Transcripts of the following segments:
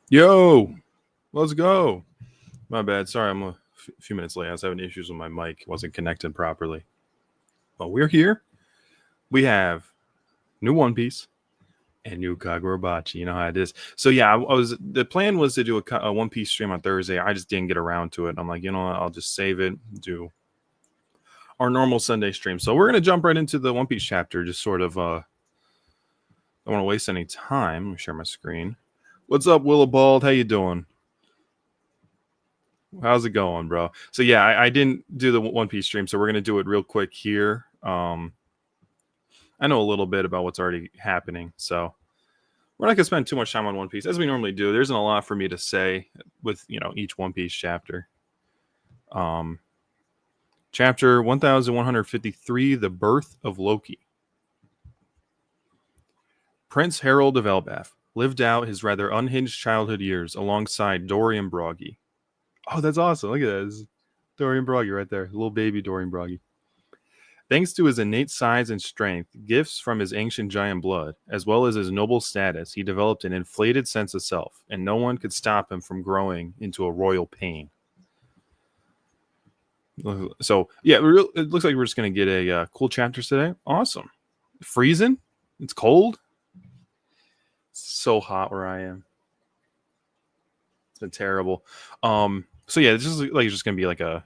Yo, let's go. My bad. Sorry, I'm a few minutes late. I was having issues with my mic. It wasn't connected properly. But we're here. We have new One Piece and new Kagurabachi. You know how it is. So yeah, I was the plan was to do a One Piece stream on Thursday. I just didn't get around to it. I'm like, you know what? I'll just save it. Do our normal Sunday stream. So we're gonna jump right into the One Piece chapter. Just sort of. Don't want to waste any time. Let me share my screen. What's up, Willowbald? How you doing? How's it going, bro? So yeah, I didn't do the One Piece stream, so we're gonna do it real quick here. I know a little bit about what's already happening, so we're not gonna spend too much time on One Piece as we normally do. There isn't a lot for me to say with each One Piece chapter. Um, Chapter 1153: The Birth of Loki. Prince Harold of Elbaf lived out his rather unhinged childhood years alongside Dorian Broggy. Oh, that's awesome! Look at that. This Dorian Broggy right there, little baby Dorian Broggy. Thanks to his innate size and strength, gifts from his ancient giant blood, as well as his noble status, he developed an inflated sense of self, and no one could stop him from growing into a royal pain. So, yeah, it looks like we're just going to get a cool chapter today. Awesome. Freezing? It's cold? It's so hot where I am. It's been terrible. So, yeah, this is like just going to be like a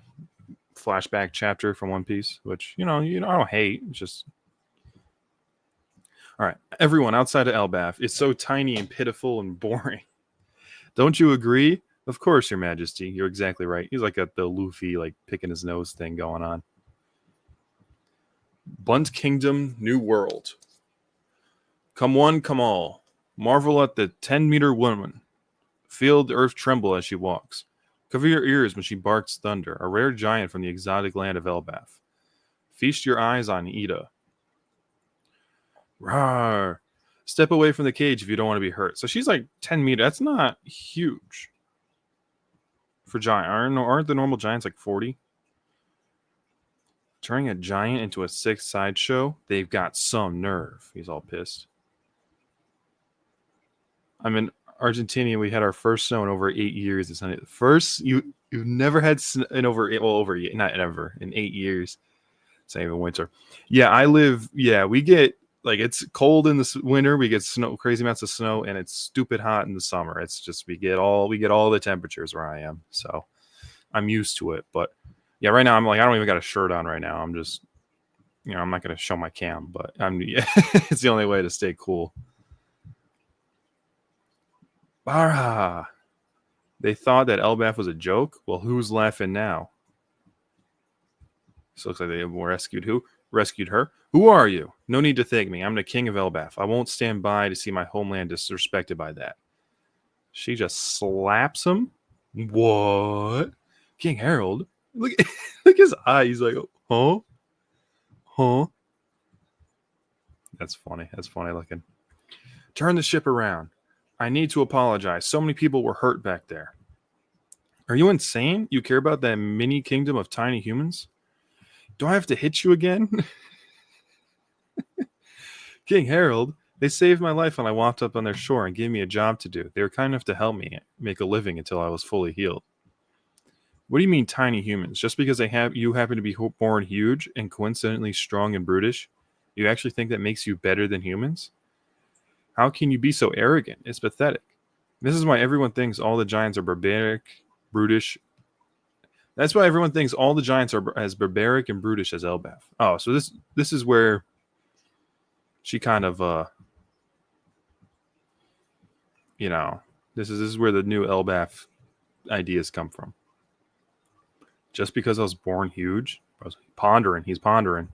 flashback chapter from One Piece, which I don't hate. It's just all right. Everyone outside of Elbaf is so tiny and pitiful and boring. Don't you agree? Of course, Your Majesty. You're exactly right. He's like got the Luffy like picking his nose thing going on. Bunt Kingdom, New World. Come one, come all. Marvel at the 10-meter woman. Feel the earth tremble as she walks. Cover your ears when she barks thunder, a rare giant from the exotic land of Elbaf. Feast your eyes on Ida. Rawr. Step away from the cage if you don't want to be hurt. So she's like 10 meters. That's not huge for giant. Aren't the normal giants like 40? Turning a giant into a sixth sideshow? They've got some nerve. He's all pissed. I'm in Argentina. We had our first snow in over 8 years. It's not first. You've never had snow in over not ever in 8 years. It's not even winter. Yeah, I live. Yeah, we get like it's cold in the winter. We get snow, crazy amounts of snow, and it's stupid hot in the summer. It's just we get all the temperatures where I am. So I'm used to it. But yeah, right now I'm like I don't even got a shirt on right now. I'm just I'm not gonna show my cam, but yeah, it's the only way to stay cool. Bara. They thought that Elbaf was a joke? Well, who's laughing now? So it looks like they rescued who? Rescued her. Who are you? No need to thank me. I'm the king of Elbaf. I won't stand by to see my homeland disrespected by that. She just slaps him. What? King Harold? Look, look his eyes. He's like, huh? Huh? That's funny. That's funny looking. Turn the ship around. I need to apologize. So many people were hurt back there. Are you insane? You care about that mini kingdom of tiny humans? Do I have to hit you again? King Harold, they saved my life when I walked up on their shore and gave me a job to do. They were kind enough to help me make a living until I was fully healed. What do you mean tiny humans? Just because you happen to be born huge and coincidentally strong and brutish, you actually think that makes you better than humans? How can you be so arrogant? It's pathetic. This is why everyone thinks all the giants are barbaric, brutish. That's why everyone thinks all the giants are as barbaric and brutish as Elbaf. Oh, so this is where she kind of this is where the new Elbaf ideas come from. Just because I was born huge, I was pondering. He's pondering.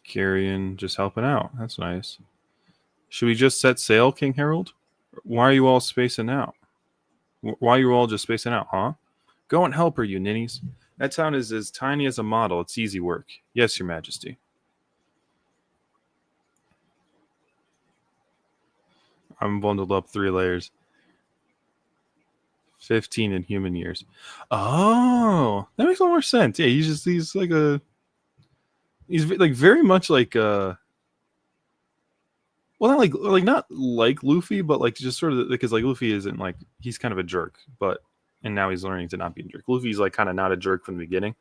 Kyrian just helping out. That's nice. Should we just set sail, King Harold? Why are you all spacing out? Why are you all just spacing out, huh? Go and help her, you ninnies. That town is as tiny as a model. It's easy work. Yes, Your Majesty. I'm bundled up 3 layers. 15 in human years. Oh, that makes a lot more sense. Yeah, he's like very much like Well, not like Luffy, but like just sort of because like Luffy isn't like he's kind of a jerk, but and now he's learning to not be a jerk. Luffy's like kind of not a jerk from the beginning,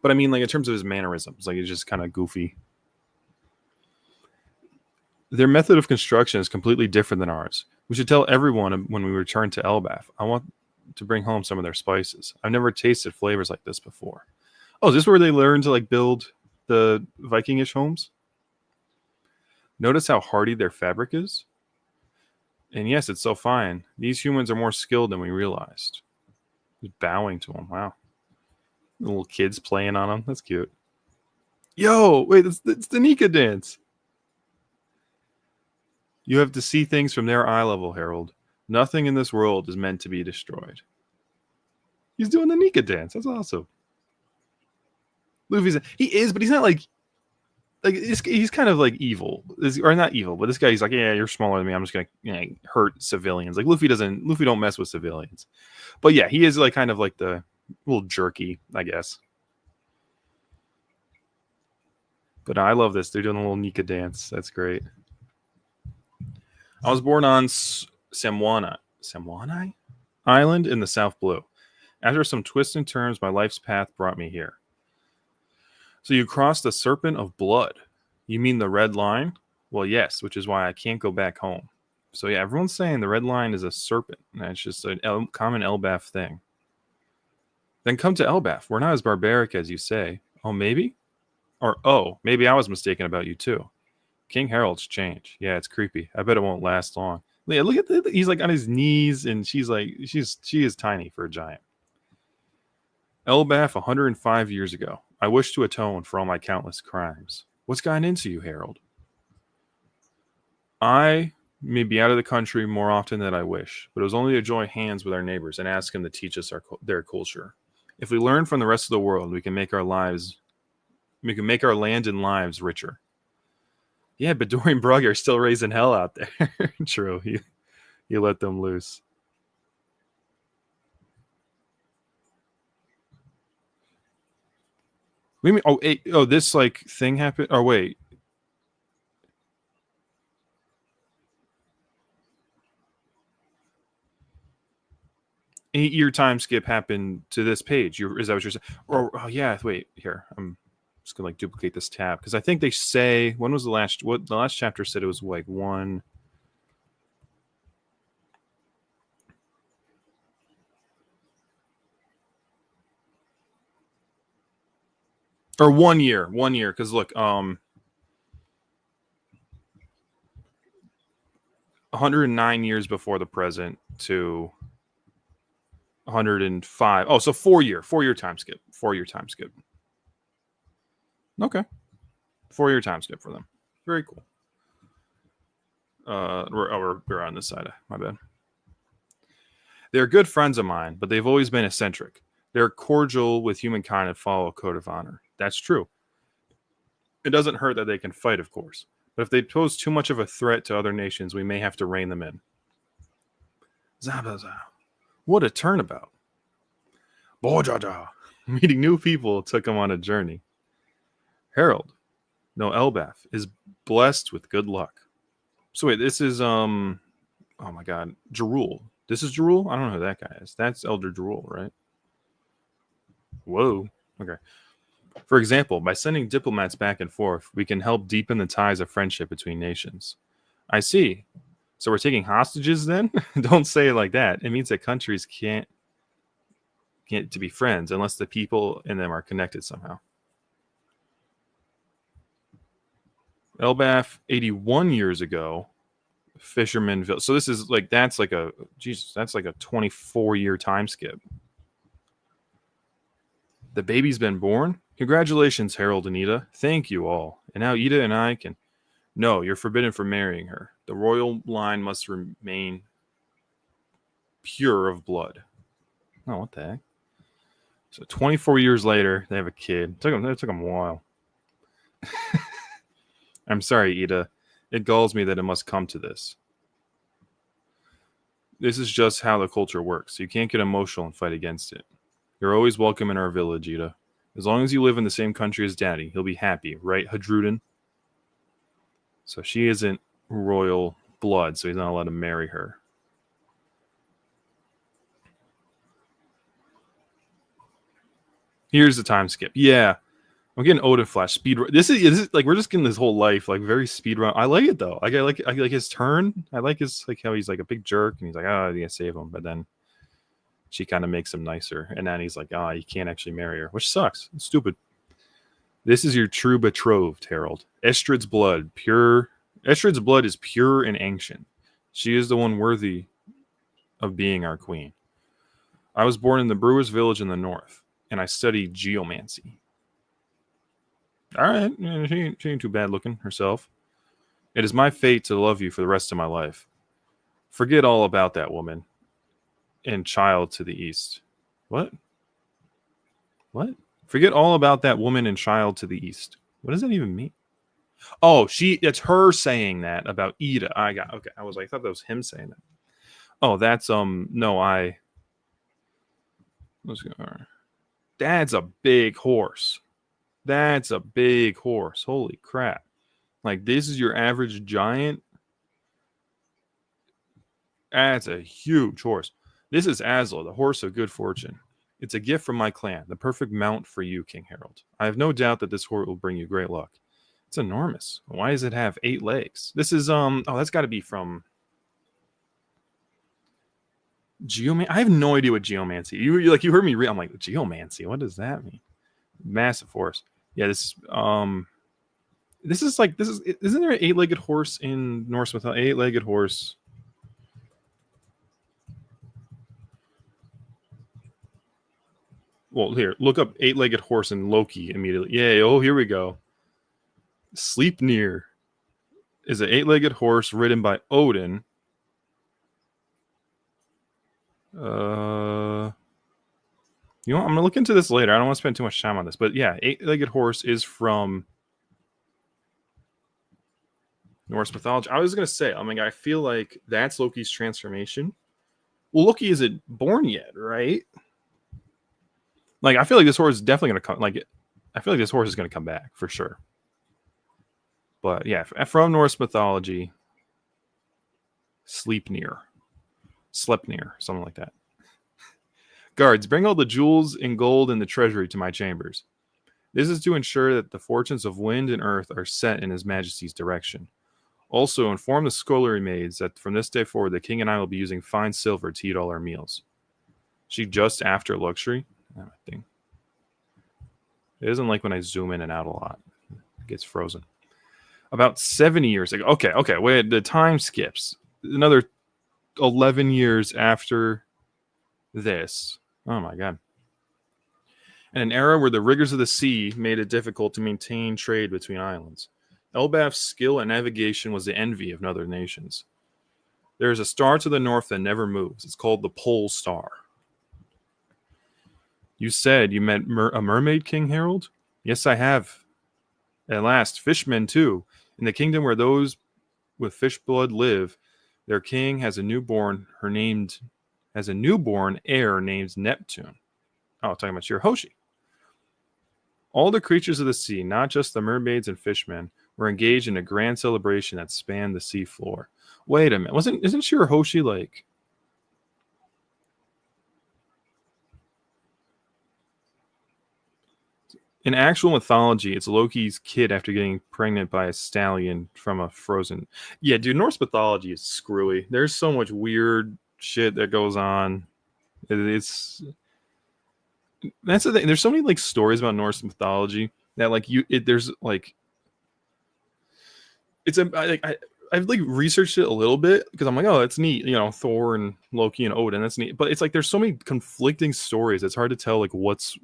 but I mean like in terms of his mannerisms, like he's just kind of goofy. Their method of construction is completely different than ours. We should tell everyone when we return to Elbaf. I want to bring home some of their spices. I've never tasted flavors like this before. Oh, is this where they learn to like build the Vikingish homes? Notice how hardy their fabric is? And yes, it's so fine. These humans are more skilled than we realized. He's bowing to them. Wow. Little kids playing on them. That's cute. Yo, wait, it's the Nika dance. You have to see things from their eye level, Harold. Nothing in this world is meant to be destroyed. He's doing the Nika dance. That's awesome. He is, but he's not like he's kind of like evil, or not evil, but this guy, he's like, yeah, you're smaller than me. I'm just gonna hurt civilians. Like Luffy don't mess with civilians, but yeah, he is like kind of like the little jerky, I guess. But I love this. They're doing a little Nika dance. That's great. I was born on Samwana Island in the South Blue. After some twists and turns, my life's path brought me here. So you crossed the Serpent of Blood. You mean the Red Line? Well, yes, which is why I can't go back home. So yeah, everyone's saying the Red Line is a serpent. And that's just a common Elbaf thing. Then come to Elbaf. We're not as barbaric as you say. Oh, maybe? Or, oh, maybe I was mistaken about you too. King Harold's changed. Yeah, it's creepy. I bet it won't last long. Yeah, look at he's like on his knees, and she is tiny for a giant. Elbaf 105 years ago. I wish to atone for all my countless crimes. What's gotten into you, Harold? I may be out of the country more often than I wish, but it was only to join hands with our neighbors and ask them to teach us their culture. If we learn from the rest of the world, we can make our land and lives richer. Yeah, but Dorian Brugger is still raising hell out there. True, he let them loose. We mean, this like thing happened. Oh wait, 8-year time skip happened to this page. Is that what you're saying? Or oh yeah, wait here. I'm just gonna like duplicate this tab because I think they say when was the last chapter said it was like one. Or 1 year, because look, 109 years before the present to 105. Oh, so 4-year time skip. 4-year time skip. Okay. 4-year time skip for them. Very cool. We're on this side. My bad. They're good friends of mine, but they've always been eccentric. They're cordial with humankind and follow a code of honor. That's true. It doesn't hurt that they can fight, of course. But if they pose too much of a threat to other nations, we may have to rein them in. Zabaza. What a turnabout. Bojaja. Meeting new people took him on a journey. Harold, no Elbaf, is blessed with good luck. So wait, this is oh my god, Jarul. This is Jarul? I don't know who that guy is. That's Elder Jarul, right? Whoa. Okay. For example, by sending diplomats back and forth, we can help deepen the ties of friendship between nations. I see. So we're taking hostages then? Don't say it like that. It means that countries can't to be friends unless the people in them are connected somehow. Elbaf 81 years ago, Fishermanville. So this is like that's like a 24-year time skip. The baby's been born? Congratulations, Harold and Ida. Thank you all. And now Ida and I can... No, you're forbidden from marrying her. The royal line must remain pure of blood. Oh, what the heck? So 24 years later, they have a kid. It took them a while. I'm sorry, Ida. It galls me that it must come to this. This is just how the culture works. You can't get emotional and fight against it. You're always welcome in our village, Ida. As long as you live in the same country as Daddy, he'll be happy, right, Hadrudin? So she isn't royal blood, so he's not allowed to marry her. Here's the time skip. Yeah, I'm getting Odin Flash speed. This is like we're just getting this whole life like very speed run. I like it though. I like his turn. I like his like how he's like a big jerk and he's like, oh, I gotta save him, but then she kind of makes him nicer, and then he's like, ah, you can't actually marry her, which sucks. It's stupid. This is your true betrothed, Harold. Estrid's blood, pure. Estrid's blood is pure and ancient. She is the one worthy of being our queen. I was born in the Brewers Village in the north, and I studied geomancy. All right, yeah, she ain't too bad looking herself. It is my fate to love you for the rest of my life. Forget all about that woman and child to the east. What? What? Forget all about that woman and child to the east. What does that even mean? Oh, it's her saying that about Ida. Okay. I thought that was him saying that. Oh, that's no, let's go. That's a big horse. That's a big horse. Holy crap. Like, this is your average giant. That's a huge horse. This is Asla, the horse of good fortune. It's a gift from my clan, the perfect mount for you, King Harold. I have no doubt that this horse will bring you great luck. It's enormous. Why does it have 8 legs? This is that's got to be from Geomancy. I have no idea what geomancy. You heard me read. I'm like, geomancy. What does that mean? Massive horse. Yeah, isn't there an 8-legged horse in Norse mythology? 8-legged horse. Well, here, look up 8-legged horse in Loki immediately. Yeah, oh, here we go. Sleipnir is an 8-legged horse ridden by Odin. I'm gonna look into this later. I don't want to spend too much time on this, but yeah, 8-legged horse is from Norse mythology. I was gonna say, I feel like that's Loki's transformation. Well, Loki isn't born yet, right? Like, I feel like this horse is definitely gonna come. Like, I feel like this horse is gonna come back for sure. But yeah, from Norse mythology, Sleipnir, something like that. Guards, bring all the jewels and gold in the treasury to my chambers. This is to ensure that the fortunes of wind and earth are set in His Majesty's direction. Also, inform the scullery maids that from this day forward, the king and I will be using fine silver to eat all our meals. She just after luxury? Thing. It isn't like when I zoom in and out a lot. It gets frozen. About 70 years ago. Okay. Wait, the time skips. Another 11 years after this. Oh my god. In an era where the rigors of the sea made it difficult to maintain trade between islands, Elbaf's skill at navigation was the envy of other nations. There is a star to the north that never moves. It's called the Pole Star. You said you met a mermaid, King Harold? Yes, I have. At last, fishmen too. In the kingdom where those with fish blood live, their king has a newborn heir named Neptune. Oh, talking about Shirahoshi. All the creatures of the sea, not just the mermaids and fishmen, were engaged in a grand celebration that spanned the sea floor. Wait a minute, isn't Shirahoshi like? In actual mythology, it's Loki's kid after getting pregnant by a stallion from a frozen. Yeah, dude, Norse mythology is screwy. There's so much weird shit that goes on. That's the thing. There's so many like stories about Norse mythology that like there's like I've like researched it a little bit because I'm like, oh, that's neat. Thor and Loki and Odin, that's neat. But it's like there's so many conflicting stories. It's hard to tell like what's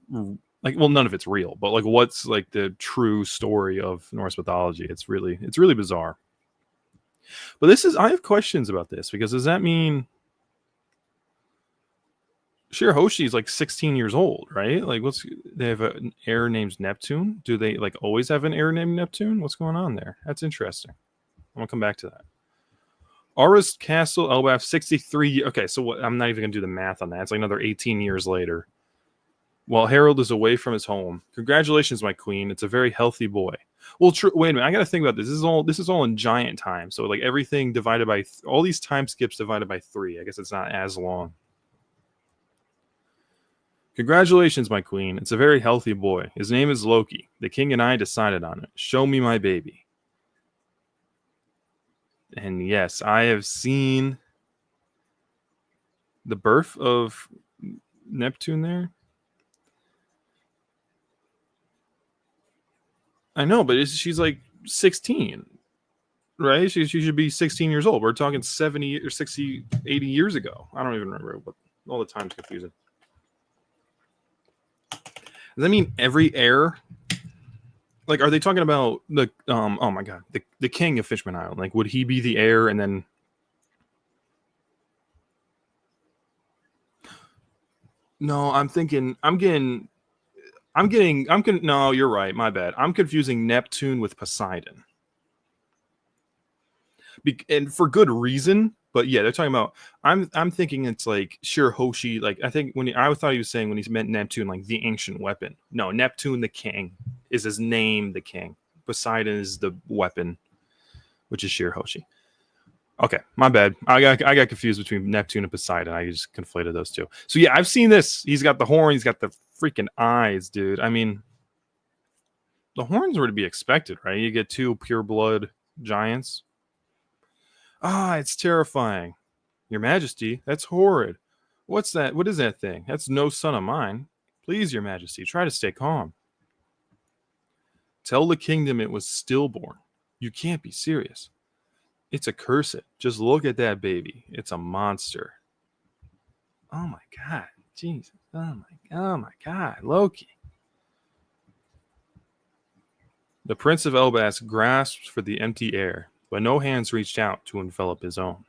like. Well, none of it's real, but like what's like the true story of Norse mythology. It's really bizarre. But I have questions about this because does that mean Shirahoshi is like 16 years old, right? Like, they have an heir named Neptune? Do they like always have an heir named Neptune? What's going on there? That's interesting. I'm gonna come back to that. Aurist Castle, Elbaf, 63. Okay, so I'm not even gonna do the math on that. It's like another 18 years later. While Harold is away from his home. Congratulations, my queen. It's a very healthy boy. Well, wait a minute. I got to think about this. This is all in giant time. So like everything divided by all these time skips divided by 3. I guess it's not as long. Congratulations, my queen. It's a very healthy boy. His name is Loki. The king and I decided on it. Show me my baby. And yes, I have seen the birth of Neptune there. I know, but she's like 16, right? She should be 16 years old. We're talking 70 or 60, 80 years ago. I don't even remember, but all the time's confusing. Does that mean every heir? Like, are they talking about the oh my god, the king of Fishman Island? Like, would he be the heir and then? No, no, you're right. My bad. I'm confusing Neptune with Poseidon. And for good reason, but yeah, they're talking about. I'm thinking it's like Shirahoshi. Like I think I thought he was saying when he meant Neptune, like the ancient weapon. No, Neptune the king is his name. The king. Poseidon is the weapon, which is Shirahoshi. Okay, my bad. I got confused between Neptune and Poseidon. I just conflated those two. So yeah, I've seen this. He's got the horn. He's got the freaking eyes, dude. I mean, the horns were to be expected, right? You get 2 pure blood giants. Ah, it's terrifying. Your Majesty, that's horrid. What's that? What is that thing? That's no son of mine. Please, Your Majesty, try to stay calm. Tell the kingdom it was stillborn. You can't be serious. It's accursed. Just look at that baby. It's a monster. Oh my god. Jesus. Oh my god. Loki. The Prince of Elbas grasped for the empty air, but no hands reached out to envelop his own.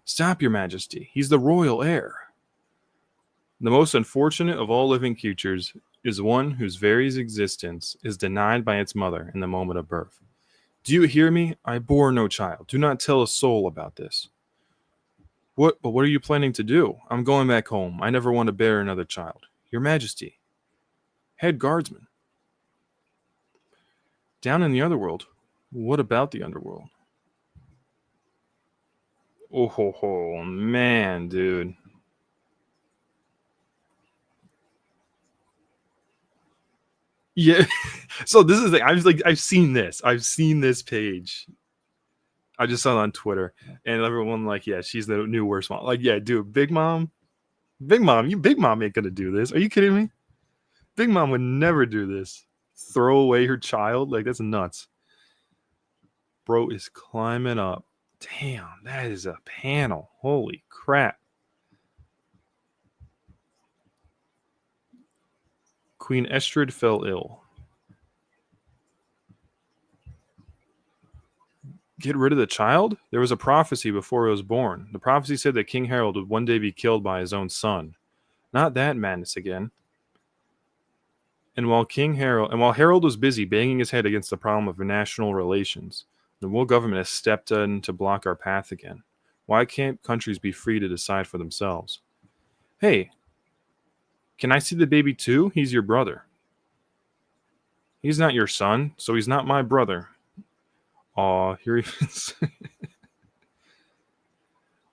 Stop, Your Majesty. He's the royal heir. The most unfortunate of all living creatures is one whose very existence is denied by its mother in the moment of birth. Do you hear me? I bore no child. Do not tell a soul about this. But what are you planning to do? I'm going back home. I never want to bear another child. Your Majesty. Head guardsman. Down in the underworld. What about the underworld? Oh, man, dude. Yeah. So this is I've seen this. I've seen this page. I just saw it on Twitter, and everyone like, yeah, she's the new worst mom. Like, yeah, dude, Big Mom, Big Mom ain't gonna do this. Are you kidding me? Big Mom would never do this. Throw away her child, like that's nuts. Bro is climbing up. Damn, that is a panel. Holy crap. Queen Estrid fell ill. Get rid of the child? There was a prophecy before it was born. The prophecy said that King Harold would one day be killed by his own son. Not that madness again. And while Harold was busy banging his head against the problem of national relations, the world government has stepped in to block our path again. Why can't countries be free to decide for themselves? Hey, can I see the baby too? He's your brother. He's not your son, so he's not my brother. Aw, here he is.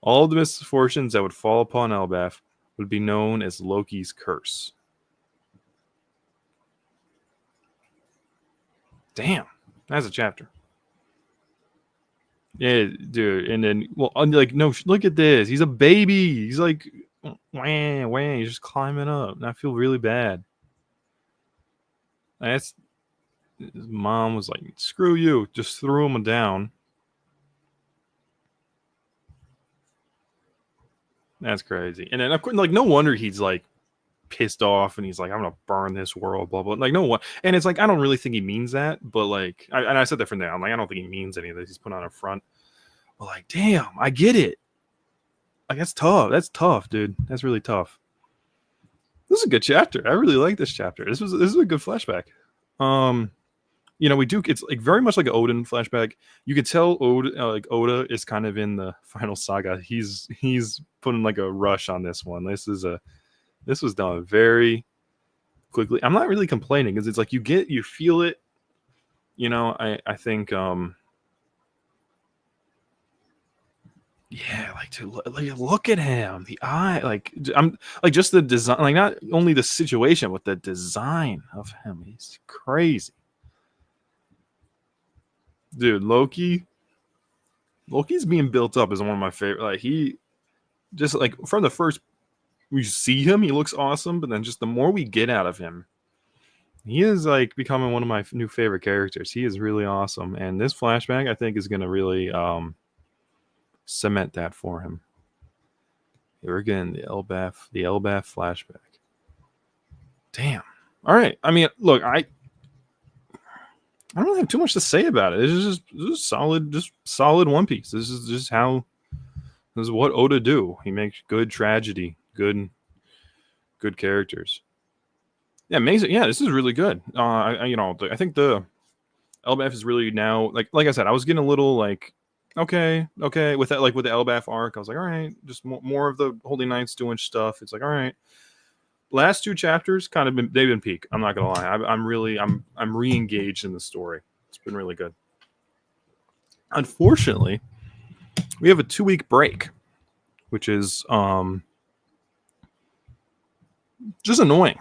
All the misfortunes that would fall upon Elbaf would be known as Loki's curse. Damn, that's a chapter. Yeah, dude. And then, well, like, no, look at this. He's a baby. He's like, wah. He's just climbing up. And I feel really bad. His mom was like, screw you. Just threw him down. That's crazy. And then, of course, like, no wonder he's like pissed off and he's like, I'm gonna burn this world, blah blah. Like, no one. And it's like, I don't really think he means that, but like, I said that from there. I'm like, I don't think he means any of this. He's put on a front. But like, damn, I get it. Like, that's tough. That's tough, dude. That's really tough. This is a good chapter. I really like this chapter. This is a good flashback. We do. It's like very much like an Odin flashback. You could tell Oda is kind of in the final saga. He's putting like a rush on this one. This was done very quickly. I'm not really complaining because it's like you feel it. I think yeah, like look at him, the eye, like I'm like just the design, like not only the situation, but the design of him. He's crazy, dude. Loki's being built up as one of my favorite. Like he just like from the first we see him, he looks awesome, but then just the more we get out of him, he is like becoming one of my new favorite characters. He is really awesome, and this flashback I think is going to really cement that for him. Here again, the Elbaf flashback. Damn. All right. I mean, look, I don't really have too much to say about it. This is solid, just solid One Piece. This is what Oda do. He makes good tragedy, good characters. Yeah, amazing. Yeah, this is really good. I think the Elbaf is really now like I said, I was getting a little like okay with that, like with the Elbaf arc. I was like, all right, just more of the Holy Knights doing stuff. It's like, all right. Last two chapters kind of they've been peak. I'm not gonna lie. I'm re-engaged in the story. It's been really good. Unfortunately, we have a 2-week break, which is just annoying.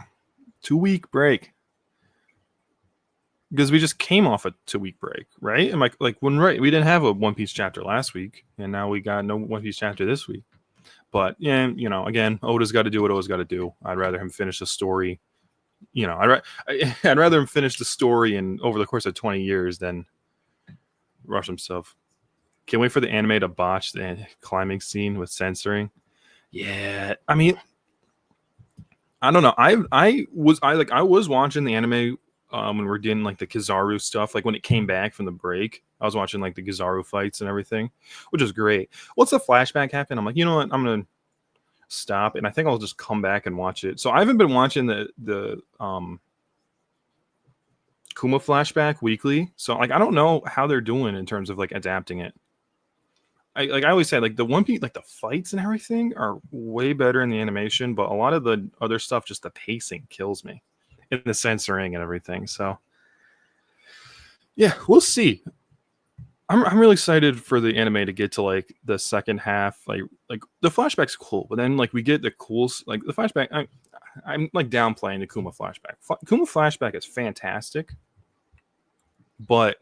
2-week break. Because we just came off a 2-week break, right? And like when we didn't have a One Piece chapter last week, and now we got no One Piece chapter this week. But yeah, again, Oda's got to do what Oda's got to do. I'd rather him finish the story. I'd rather him finish the story and over the course of 20 years than rush himself. Can't wait for the anime to botch the climbing scene with censoring. Yeah, I mean, I don't know. I was watching the anime when we we're doing like the Kizaru stuff. Like when it came back from the break, I was watching like the Kizaru fights and everything, which is great. Once the flashback happened, I'm like, you know what? I'm gonna stop, and I think I'll just come back and watch it. So I haven't been watching the Kuma flashback weekly. So like I don't know how they're doing in terms of like adapting it. I always say like the One Piece, like the fights and everything are way better in the animation, but a lot of the other stuff, just the pacing kills me in the censoring and everything. So yeah, we'll see. I'm really excited for the anime to get to like the second half. Like the flashback's cool, but then like we get the cool like the flashback. I'm like downplaying the Kuma flashback. Kuma flashback is fantastic, but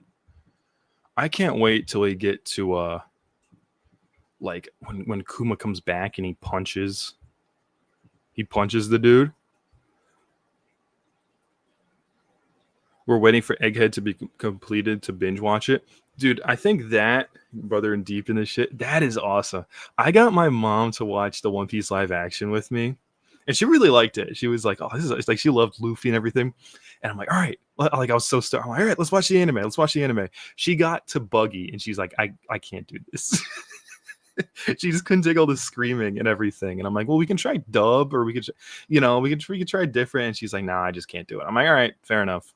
I can't wait till we get to like when Kuma comes back and he punches the dude. We're waiting for Egghead to be completed to binge watch it. Dude, I think that, brother and deep in this shit, that is awesome. I got my mom to watch the One Piece live action with me, and she really liked it. She was like, oh, this is like, she loved Luffy and everything. And I'm like, all right. Like I was so stoked. I'm like, all right, let's watch the anime. She got to Buggy and she's like, I can't do this. She just couldn't take all the screaming and everything. And I'm like, well, we can try dub, or we could, we could try different. And she's like, nah, I just can't do it. I'm like, all right, fair enough.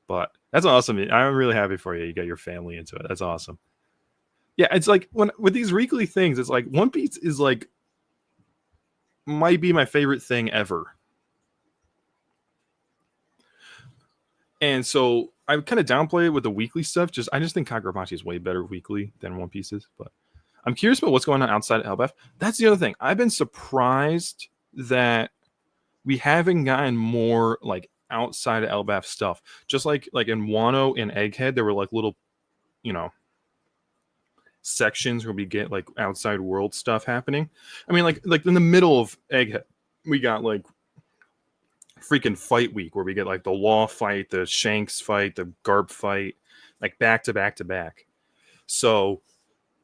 But that's awesome. I'm really happy for you. You got your family into it. That's awesome. Yeah, it's like with these weekly things, it's like One Piece is like might be my favorite thing ever. And so I kind of downplay it with the weekly stuff. I just think Kagurabachi is way better weekly than One Piece is. But I'm curious about what's going on outside of Elbaf. That's the other thing. I've been surprised that we haven't gotten more like outside of Elbaf stuff. Just like in Wano and Egghead, there were like little, sections where we get like outside world stuff happening. I mean, like in the middle of Egghead, we got like freaking fight week where we get like the Law fight, the Shanks fight, the Garp fight, like back to back to back. So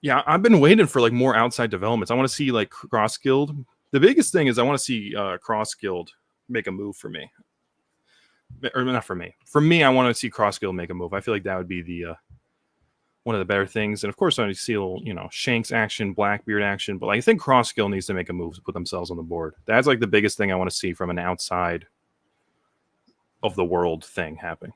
yeah, I've been waiting for like more outside developments. I want to see like Cross Guild. The biggest thing is I want to see Cross Guild make a move for me. Or not for me. For me, I want to see Cross Guild make a move. I feel like that would be the one of the better things. And of course, I want to see a little, Shanks action, Blackbeard action. But I think Cross Guild needs to make a move to put themselves on the board. That's like the biggest thing I want to see from an outside of the world thing happening.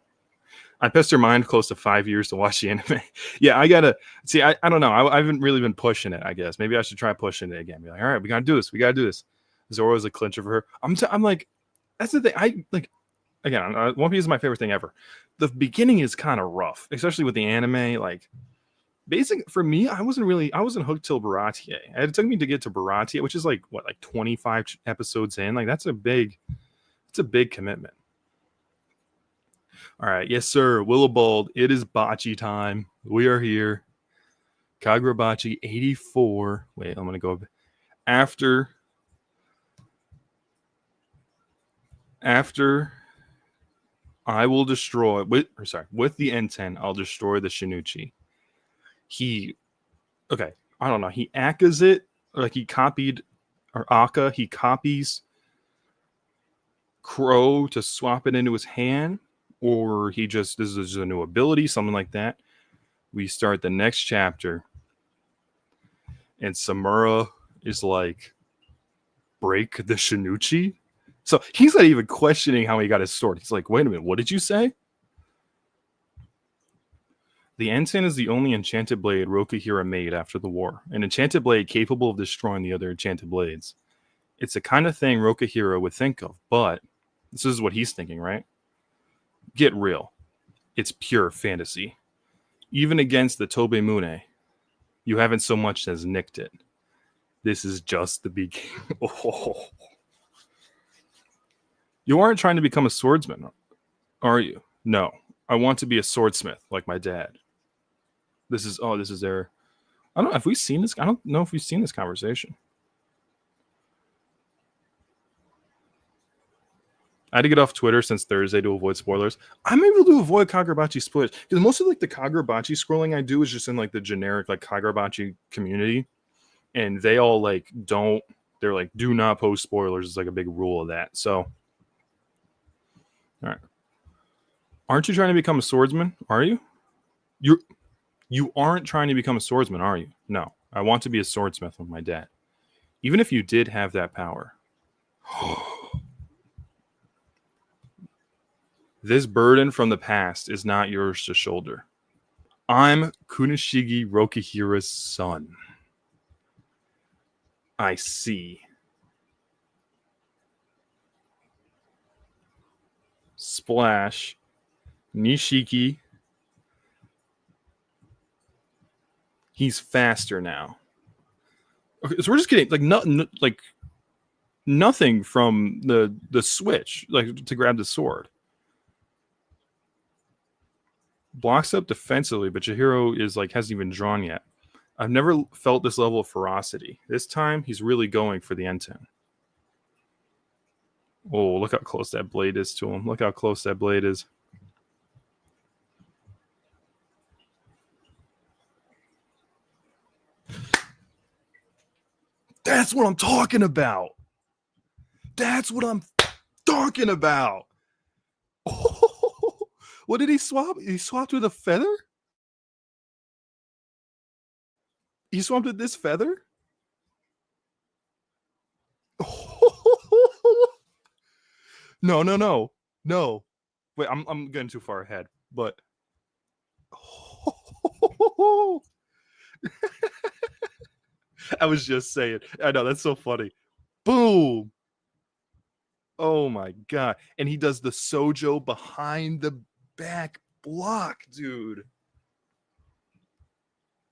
I pissed her mind close to 5 years to watch the anime. Yeah, I gotta see. I don't know. I haven't really been pushing it. I guess maybe I should try pushing it again. Be like, all right, we gotta do this. Zoro is a clincher for her. I'm like, that's the thing. I again, One Piece is my favorite thing ever. The beginning is kind of rough, especially with the anime. Like, basic for me, I wasn't hooked till Baratie. It took me to get to Baratie, which is like 25 episodes in. Like, it's a big commitment. All right, yes, sir. Willowbald, it is bocce time. We are here. Kagurabachi 84. Wait, I'm gonna go after I will destroy with the N10, I'll destroy the Shinuchi. I don't know. He Akkas it, or like he copied, or Akka, he copies Crow to swap it into his hand, or this is a new ability, something like that. We start the next chapter, and Samura is like, break the Shinuchi? So he's not even questioning how he got his sword. He's like, wait a minute, what did you say? The N10 is the only enchanted blade Rokahira made after the war, an enchanted blade capable of destroying the other enchanted blades. It's the kind of thing Rokahira would think of, but this is what he's thinking, right? Get real. It's pure fantasy. Even against the Tobe Mune, you haven't so much as nicked it. This is just the beginning. Oh. You aren't trying to become a swordsman, are you? No. I want to be a swordsmith, like my dad. This is their... I don't know if we've seen this. I don't know if we've seen this conversation. I had to get off Twitter since Thursday to avoid spoilers. I'm able to avoid Kagurabachi spoilers because most of like the Kagurabachi scrolling I do is just in like the generic like Kagurabachi community, and they all like don't. They're like, do not post spoilers. It's like a big rule of that. So, all right. Aren't you trying to become a swordsman? Are you? You aren't trying to become a swordsman, are you? No. I want to be a swordsmith with my dad. Even if you did have that power. This burden from the past is not yours to shoulder. I'm Kunishigi Rokahira's son. I see. Splash. Nishiki. He's faster now. Okay, so we're just getting like nothing from the switch, like to grab the sword. Blocks up defensively, but Chihiro is like hasn't even drawn yet. I've never felt this level of ferocity. This time, he's really going for the N10. Oh, look how close that blade is to him. Look how close that blade is. That's what I'm talking about. That's what I'm talking about. Oh, what did he swap? He swapped with a feather? He swapped with this feather? No. No. Wait, I'm getting too far ahead. But I was just saying. I know, that's so funny. Boom. Oh my god. And he does the Sojo behind the back block, dude.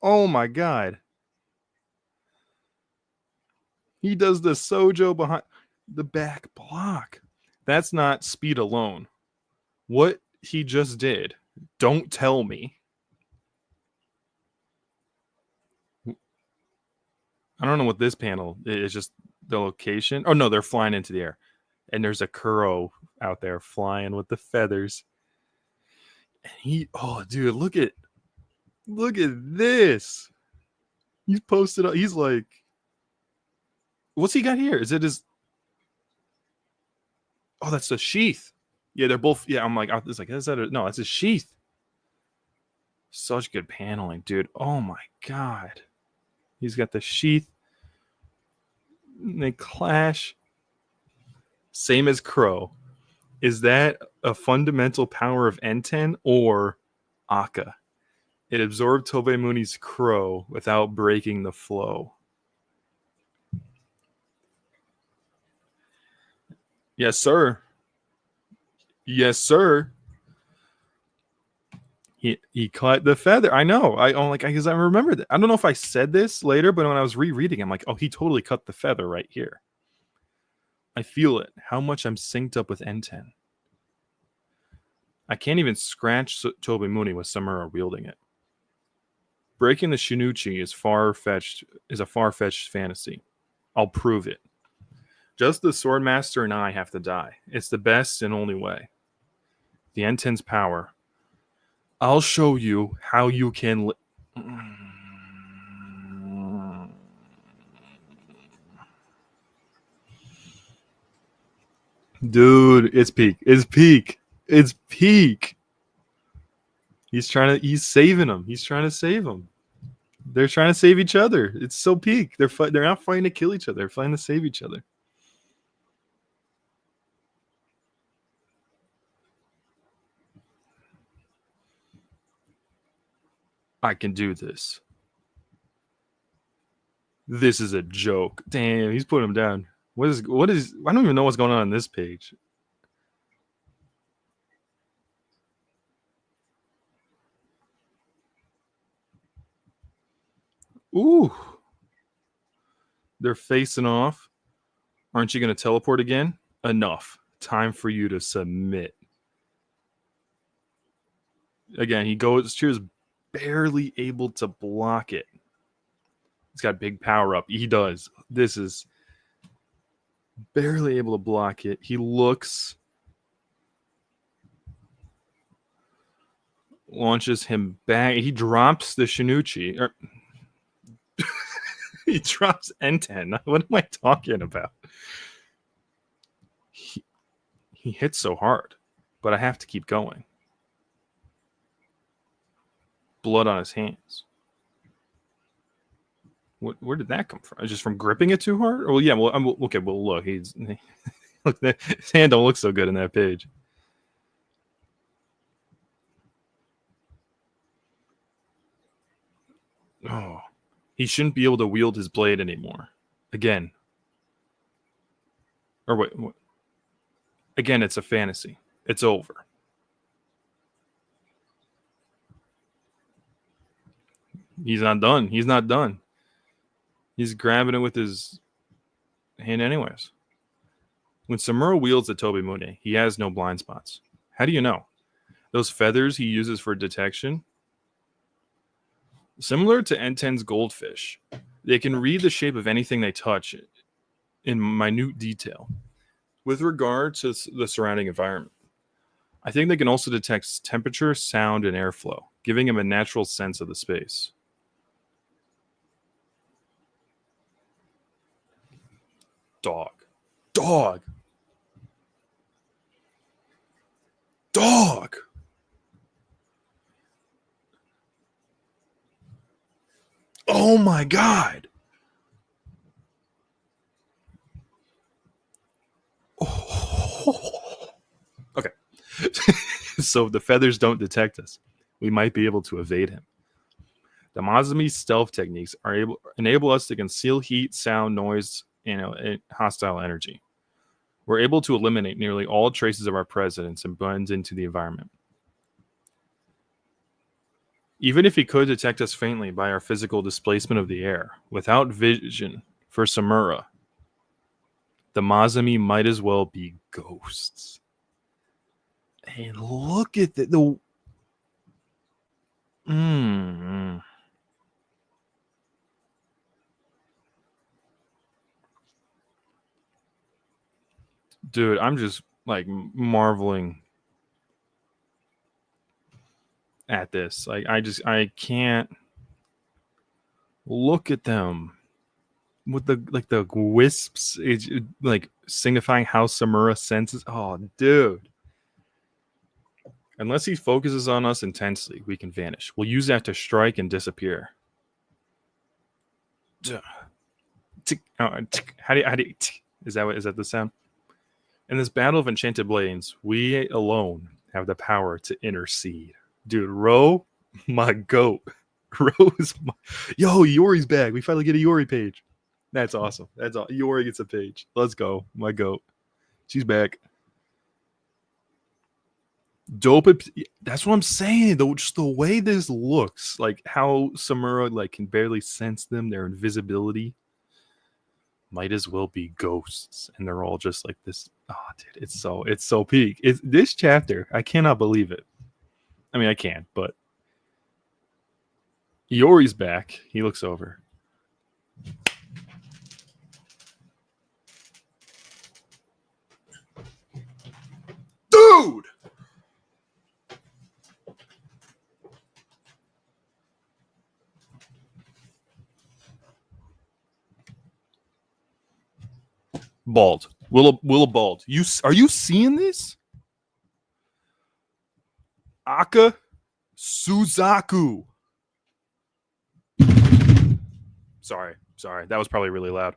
Oh my god. He does the Sojo behind the back block. That's not speed alone. What he just did, don't tell me. I don't know what this panel is, just the location. Oh no, they're flying into the air. And there's a Kuro out there flying with the feathers. And dude, look at this. He's posted up. He's like, what's he got here? Is it his? Oh, that's a sheath. Yeah, they're both. Yeah, I'm like, it's like, is that no? That's a sheath. Such good paneling, dude. Oh my god. He's got the sheath. They clash. Same as Crow. Is that a fundamental power of N10 or Akka? It absorbed Tobe Muni's Crow without breaking the flow. Yes, sir. Yes, sir. He cut the feather. I know. I'm like, because I remember that. I don't know if I said this later, but when I was rereading, I'm like, oh, he totally cut the feather right here. I feel it. How much I'm synced up with N10. I can't even scratch Tobimune with Samura wielding it. Breaking the Shinichi is a far-fetched fantasy. I'll prove it. Just the Swordmaster and I have to die. It's the best and only way. The N10's power. I'll show you how you can. Dude, it's peak. It's peak. It's peak. He's saving him. He's trying to save him. They're trying to save each other. It's so peak. They're not fighting to kill each other. They're fighting to save each other. I can do this. This is a joke. Damn, he's putting him down. What is I don't even know what's going on this page. Ooh. They're facing off. Aren't you going to teleport again? Enough. Time for you to submit. Again, he goes, Cheers barely able to block it. He's got big power up. He does. This is barely able to block it. He looks, launches him back. He drops the Shinichi. He drops N10. What am I talking about? He hits so hard, but I have to keep going. Blood on his hands. Where did that come from? Just from gripping it too hard? Well, yeah. Well, okay. Well, look, his hand don't look so good in that page. Oh, he shouldn't be able to wield his blade anymore. Again. Or wait. Again, it's a fantasy. It's over. He's not done. He's not done. He's grabbing it with his hand anyways. When Samura wields the Tobimune, he has no blind spots. How do you know? Those feathers he uses for detection, similar to N10's goldfish, they can read the shape of anything they touch in minute detail. With regard to the surrounding environment, I think they can also detect temperature, sound, and airflow, giving him a natural sense of the space. Dog. Dog. Dog. Oh my god. Oh. Okay. So the feathers don't detect us. We might be able to evade him. The Mazami's stealth techniques enable us to conceal heat, sound, noise, and hostile energy. We're able to eliminate nearly all traces of our presence and blend into the environment. Even if he could detect us faintly by our physical displacement of the air, without vision for Samura, the Mazami might as well be ghosts. And look at the Dude, I'm just like marveling at this. Like I can't look at them with the wisps. It's like signifying how Samura senses. Oh, dude. Unless he focuses on us intensely, we can vanish. We'll use that to strike and disappear. How do you, is that the sound? In this battle of enchanted blades, we alone have the power to intercede. Dude, Ro, my goat. Ro is my... Yo, Yori's back. We finally get a Yori page. That's awesome. That's all. Yori gets a page. Let's go. My goat. She's back. Dope. That's what I'm saying. Though, just the way this looks, like how Samura like can barely sense them, their invisibility might as well be ghosts, and they're all just like this. Oh, dude, it's so peak. It's this chapter. I cannot believe it. I mean, I can, but Iori's back. He looks over. Dude! Bald. Willa bald. Are you seeing this? Aka Suzaku. Sorry. That was probably really loud.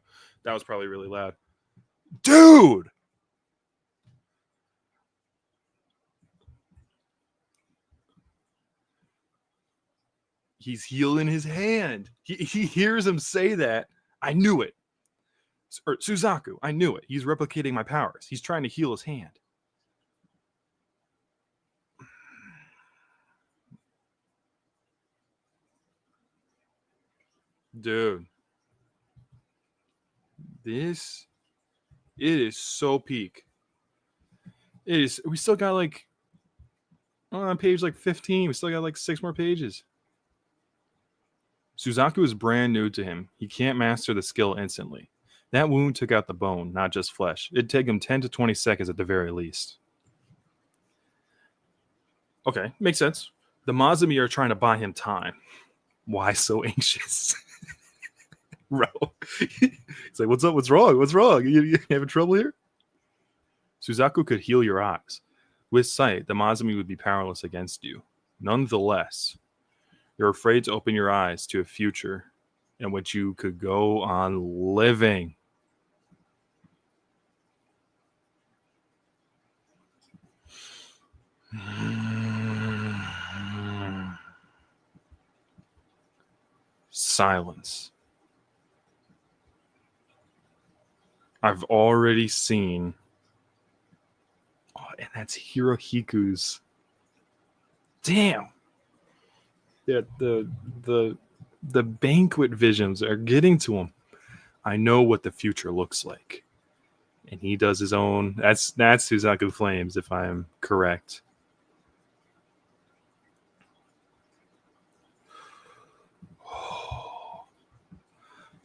Dude! He's healing his hand. He hears him say that. I knew it. Suzaku, I knew it. He's replicating my powers. He's trying to heal his hand. Dude. It is so peak. It is. We still got like on page like 15. We still got like 6 more pages. Suzaku is brand new to him. He can't master the skill instantly. That wound took out the bone, not just flesh. It'd take him 10 to 20 seconds at the very least. Okay, makes sense. The Mazumi are trying to buy him time. Why so anxious? Bro. It's like, what's up? What's wrong? You having trouble here? Suzaku could heal your eyes. With sight, the Mazumi would be powerless against you. Nonetheless, you're afraid to open your eyes to a future in which you could go on living. Silence. I've already seen. Oh, and that's Hirohiku's. Damn. Yeah, the banquet visions are getting to him. I know what the future looks like. And he does his own. That's Suzaku Flames, if I'm correct.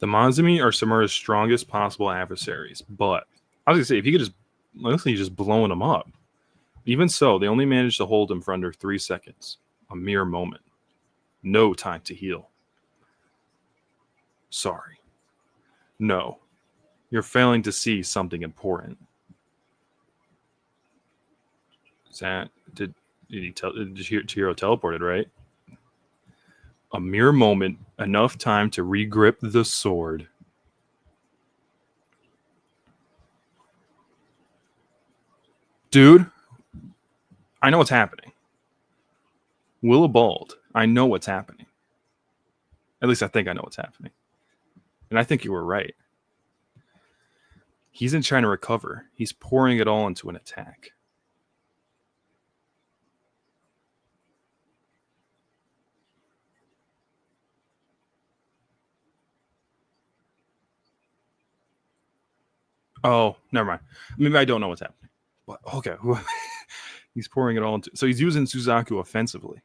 The Mazumi are Samura's strongest possible adversaries, but I was gonna say if he could just mostly just blowing them up. Even so, they only managed to hold him for under 3 seconds, a mere moment. No time to heal. Sorry. No, you're failing to see something important. Is that did Chihiro teleported, right? A mere moment, enough time to regrip the sword. Dude, I know what's happening. Willibald, I know what's happening. At least I think I know what's happening. And I think you were right. He isn't trying to recover. He's pouring it all into an attack. Oh, never mind. Maybe I don't know what's happening. But okay. He's pouring it all into. So he's using Suzaku offensively.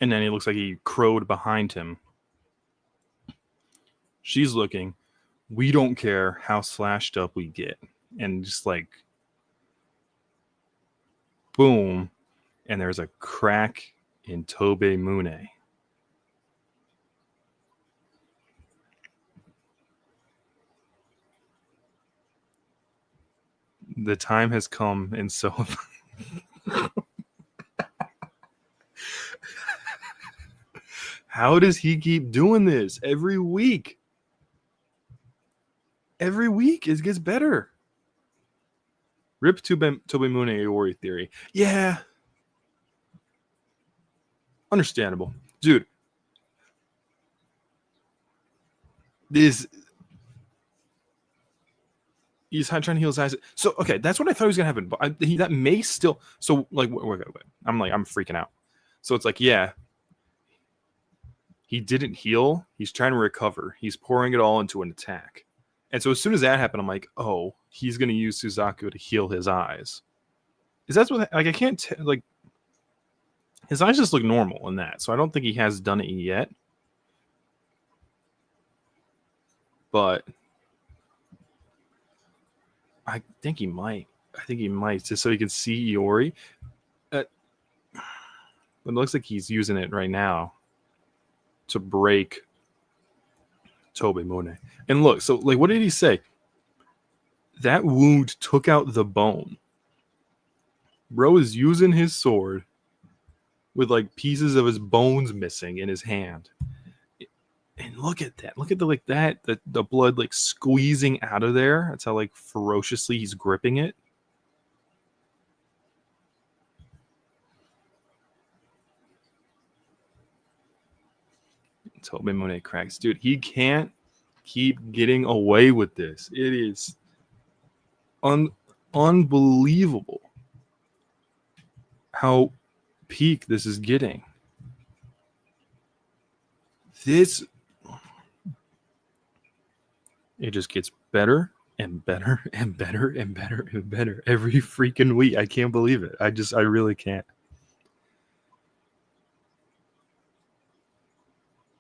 And then it looks like he crowed behind him. She's looking. We don't care how slashed up we get. And just like, boom. And there's a crack in Tobe Mune. The time has come, and so how does he keep doing this every week? Every week it gets better. Rip Tobimune Iori theory. Yeah. Understandable. Dude. This He's trying to heal his eyes. So okay, that's what I thought was gonna happen. But that may still. So like, wait. I'm freaking out. So it's like, yeah, he didn't heal. He's trying to recover. He's pouring it all into an attack. And so as soon as that happened, I'm like, oh, he's gonna use Suzaku to heal his eyes. Is that what? Like, I can't like. His eyes just look normal in that, so I don't think he has done it yet. But I think he might. Just so he can see Iori. But it looks like he's using it right now to break Tobimune. And look, so like, what did he say? That wound took out the bone. Bro is using his sword with like pieces of his bones missing in his hand. And look at that. Look at the blood like squeezing out of there. That's how like ferociously he's gripping it. Tobimune cracks. Dude, he can't keep getting away with this. It is unbelievable how peak this is getting. It just gets better and better and better and better and better every freaking week. I can't believe it. I really can't.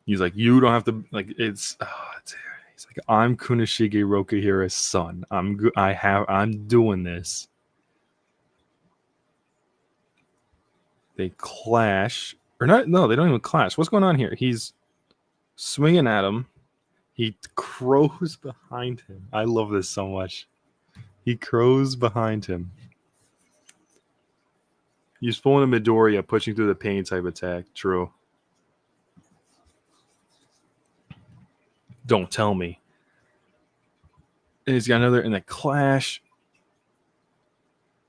He's like, you don't have to, like, he's like, I'm Kunishige Rokuhira's son. I'm doing this. They clash. Or not, no, they don't even clash. What's going on here? He's swinging at him. He crows behind him. I love this so much. He crows behind him. He's pulling a Midoriya, pushing through the pain type attack. True. Don't tell me. And he's got another in the clash.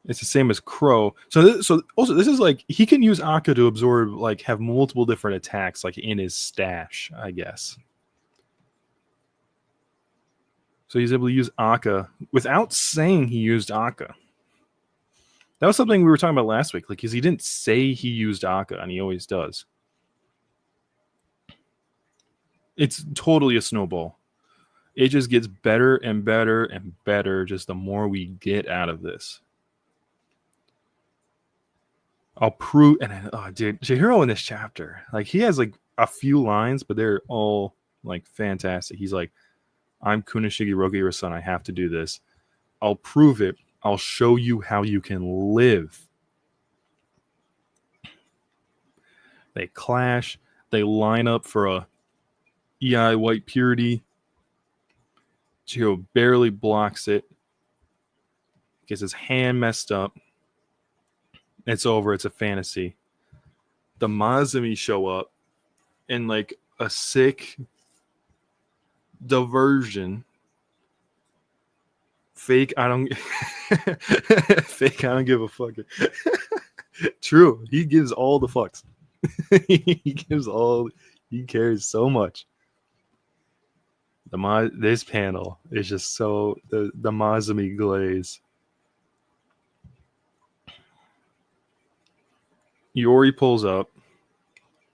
It's the same as Crow. So also this is like he can use Akka to absorb, like, have multiple different attacks, like in his stash, I guess. So he's able to use Akka without saying he used Akka. That was something we were talking about last week, like, because he didn't say he used Akka, and he always does. It's totally a snowball. It just gets better and better and better just the more we get out of this. I'll prove, and dude, Chihiro in this chapter, like, he has like a few lines, but they're all like fantastic. He's like, I'm Kunishige Rokuhira's son. I have to do this. I'll prove it. I'll show you how you can live. They clash. They line up for a EI White Purity. Chihiro barely blocks it. Gets his hand messed up. It's over. It's a fantasy. The Mazumi show up in like a sick diversion. Fake, I don't give a fuck. True. He gives all the fucks. He cares so much. This panel is just so the Mazumi glaze. Iori pulls up.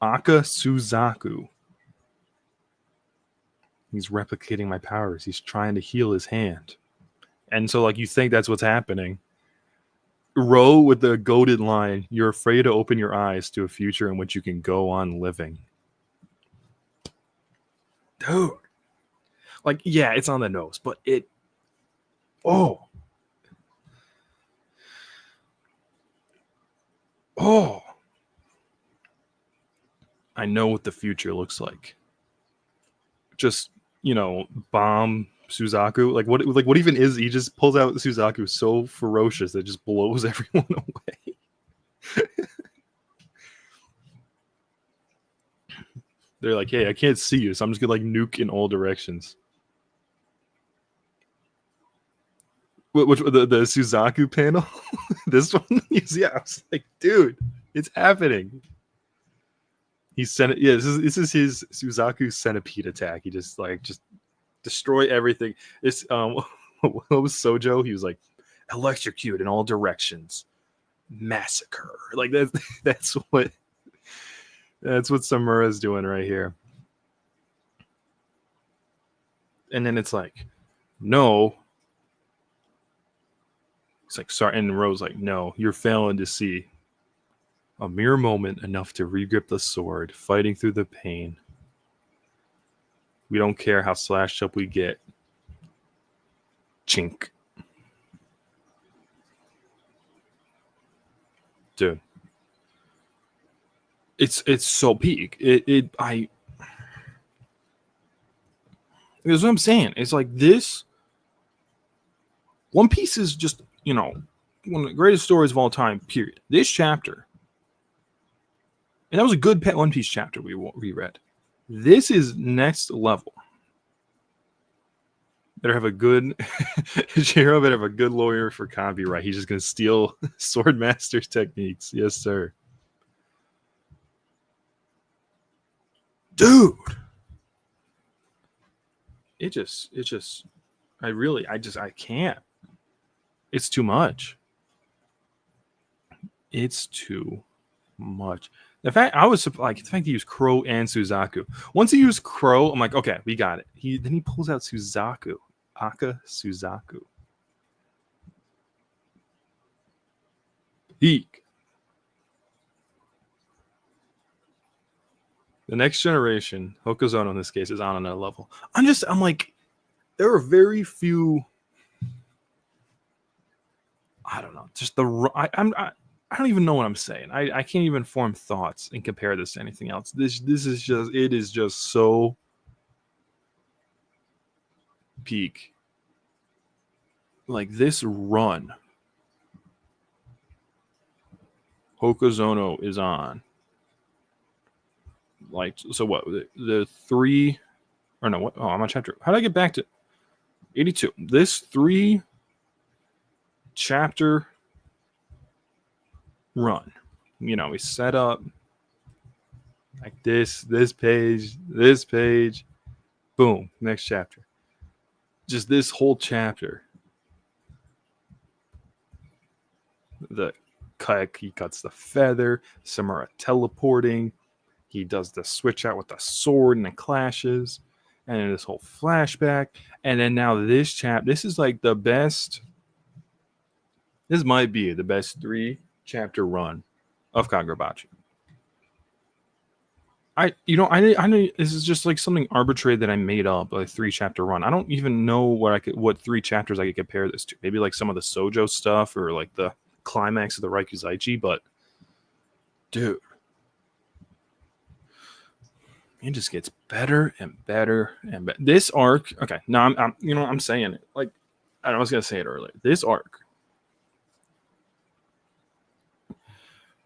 Akka Suzaku. He's replicating my powers. He's trying to heal his hand. And so, like, you think that's what's happening. Ro with the goaded line, you're afraid to open your eyes to a future in which you can go on living. Dude. Like, yeah, it's on the nose, but it... Oh. I know what the future looks like. Just, bomb Suzaku. Like what even is, he just pulls out Suzaku so ferocious that it just blows everyone away. They're like, hey, I can't see you, so I'm just gonna like nuke in all directions. Which the Suzaku panel? This one? Yeah, I was like, dude, it's happening. He sent it. Yeah, this is his Suzaku centipede attack. He just destroy everything. It's what was Sojo? He was like, electrocute in all directions, massacre. Like that's what Samura's doing right here. And then it's like, no. It's like, sorry. And Rose like, no, you're failing to see. A mere moment enough to regrip the sword, fighting through the pain. We don't care how slashed up we get. Chink. Dude. It's so peak. That's what I'm saying. It's like this. One Piece is just, one of the greatest stories of all time, period. This chapter, and that was a good One Piece chapter we reread. This is next level. Better have a good Jiro better have a good lawyer for copyright. He's just gonna steal Swordmaster's techniques. Yes, sir. Dude. It just I can't. It's too much. It's too much. The fact I was like the fact he used Crow and Suzaku. Once he used Crow, I'm like, okay, we got it. Then he pulls out Suzaku. Aka Suzaku. Eek. The next generation, Hokuzono in this case, is on another level. I'm like, there are very few. I don't know. Just I don't even know what I'm saying. I can't even form thoughts and compare this to anything else. This is just, it is just so peak. Like this run Hokuzono is on. Like, so what? The 3 or no, what? Oh, I'm on chapter. How did I get back to 82? This 3 chapter run. We set up like this page, boom, next chapter. Just this whole chapter. The kayak, he cuts the feather, Samura teleporting. He does the switch out with the sword and the clashes, and then this whole flashback. And then now this this is like the best. This might be the best 3 chapter run of Kagurabachi. I know this is just like something arbitrary that I made up, like 3 chapter run. I don't even know what 3 chapters I could compare this to. Maybe like some of the Sojo stuff or like the climax of the Raikuzaichi, but dude, it just gets better and better and better. This arc, okay, now I'm saying it like I was gonna say it earlier. This arc,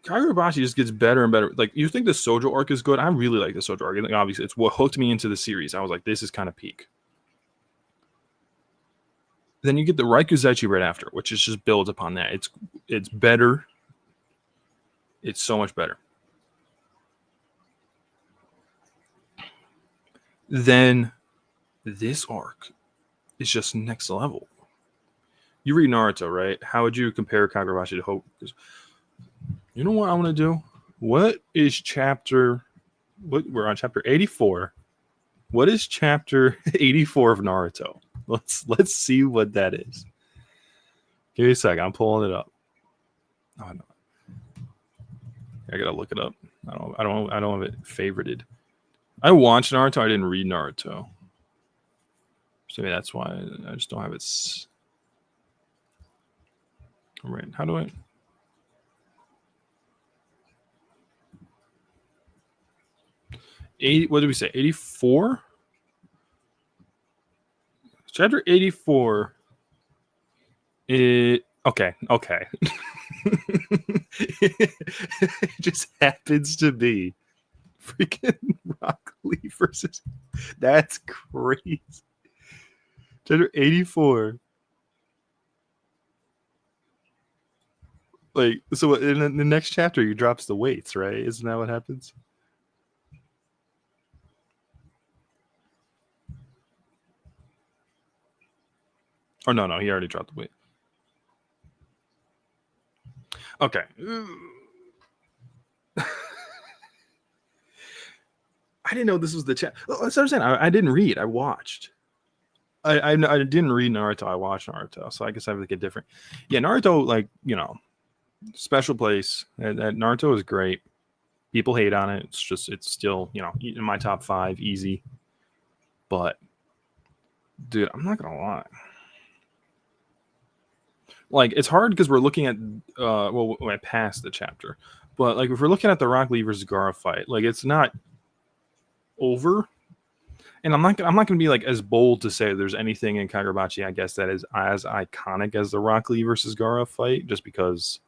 Kagurabachi just gets better and better. Like, you think the Sojo arc is good? I really like the Sojo arc. Like, obviously, it's what hooked me into the series. I was like, this is kind of peak. Then you get the Raikuzaichi right after, which is just builds upon that. It's better. It's so much better. Then this arc is just next level. You read Naruto, right? How would you compare Kagurabachi to Hope? You know what I want to do? What is chapter? We're on chapter 84. What is chapter 84 of Naruto? Let's see what that is. Give me a second. I'm pulling it up. Oh no, I gotta look it up. I don't have it favorited. I watched Naruto. I didn't read Naruto, so maybe that's why I just don't have it. All right, how do I? What did we say? 84. Chapter 84. Okay. It just happens to be freaking Rock Lee versus. That's crazy. Chapter 84. Like, so in the next chapter, he drops the weights, right? Isn't that what happens? Or no, he already dropped the weight. Okay. I didn't know this was the chat. That's what I'm saying. I didn't read. I watched. I didn't read Naruto. I watched Naruto. So I guess I have like a different. Yeah, Naruto, like, special place. Naruto is great. People hate on it. It's still, in my top 5, easy. But, dude, I'm not going to lie. Like, it's hard because we're looking at, I passed the chapter. But, like, if we're looking at the Rock Lee versus Gaara fight, like, it's not over. And I'm not going to be like as bold to say there's anything in Kagurabachi, I guess, that is as iconic as the Rock Lee versus Gaara fight, just because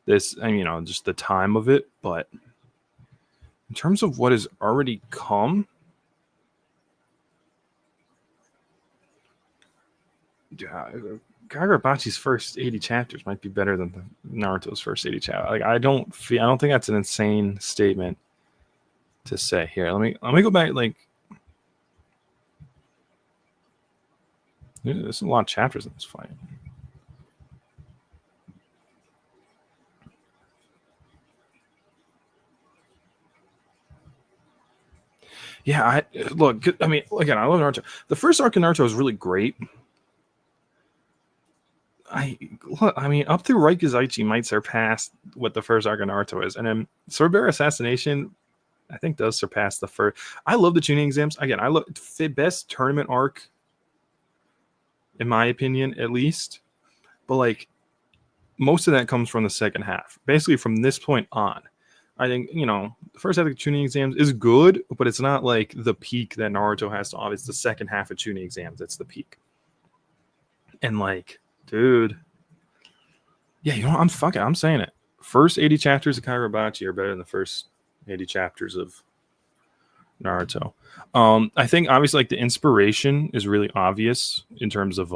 this, and just the time of it. But in terms of what has already come, Kagurabachi's first 80 chapters might be better than Naruto's first 80 chapters. Like, I don't think that's an insane statement to say. Here, let me go back. Like, there's a lot of chapters in this fight. Yeah, look. I mean, again, I love Naruto. The first arc in Naruto is really great. I mean, up through Raikizaichi might surpass what the first arc of Naruto is, and then Sword Bearer Assassination, I think, does surpass the first. I love the tuning exams. Again, I love the best tournament arc, in my opinion, at least. But like, most of that comes from the second half. Basically, from this point on, I think, the first half of the tuning exams is good, but it's not like the peak that Naruto has to offer. It's the second half of tuning exams that's the peak. And like, dude, yeah, I'm saying it. First 80 chapters of Kagurabachi are better than the first 80 chapters of Naruto. I think obviously like the inspiration is really obvious in terms of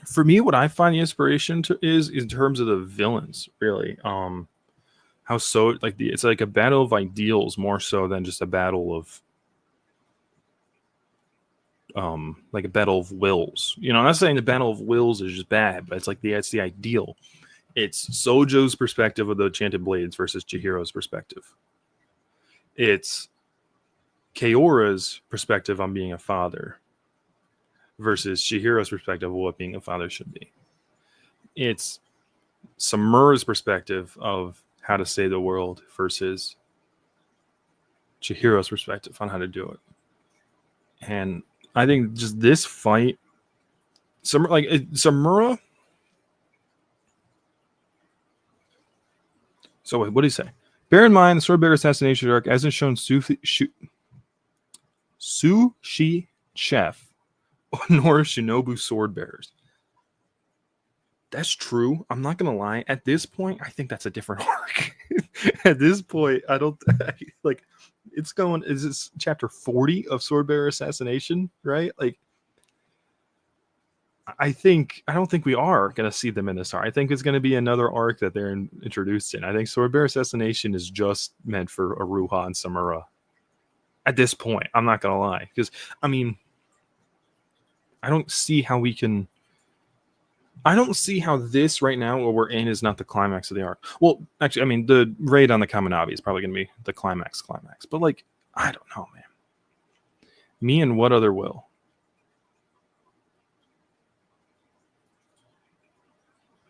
for me, what I find the inspiration is in terms of the villains, really. How so? Like it's like a battle of ideals more so than just a battle of, like a battle of wills. I'm not saying the battle of wills is just bad, but it's like it's the ideal. It's Sojo's perspective of the Enchanted Blades versus Chihiro's perspective. It's Kaora's perspective on being a father versus Chihiro's perspective of what being a father should be. It's Samura's perspective of how to save the world versus Chihiro's perspective on how to do it. And I think just this fight, Samura. So wait, what did he say? Bear in mind, the Sword Bearer Assassination arc hasn't shown Sushi Chef nor Shinobu Sword Bearers. That's true. I'm not gonna lie. At this point, I think that's a different arc. At this point, I don't like. It's going. Is this chapter 40 of Sword Bearer Assassination? Right? Like, I don't think we are gonna see them in this arc. I think it's gonna be another arc that they're introduced in. I think Sword Bearer Assassination is just meant for Aruha and Samura. At this point, I'm not gonna lie, because I mean, I don't see how we can. I don't see how this right now, what we're in, is not the climax of the arc. Well, actually, I mean, the raid on the Kaminabi is probably going to be the climax. But, like, I don't know, man. Me and what other will?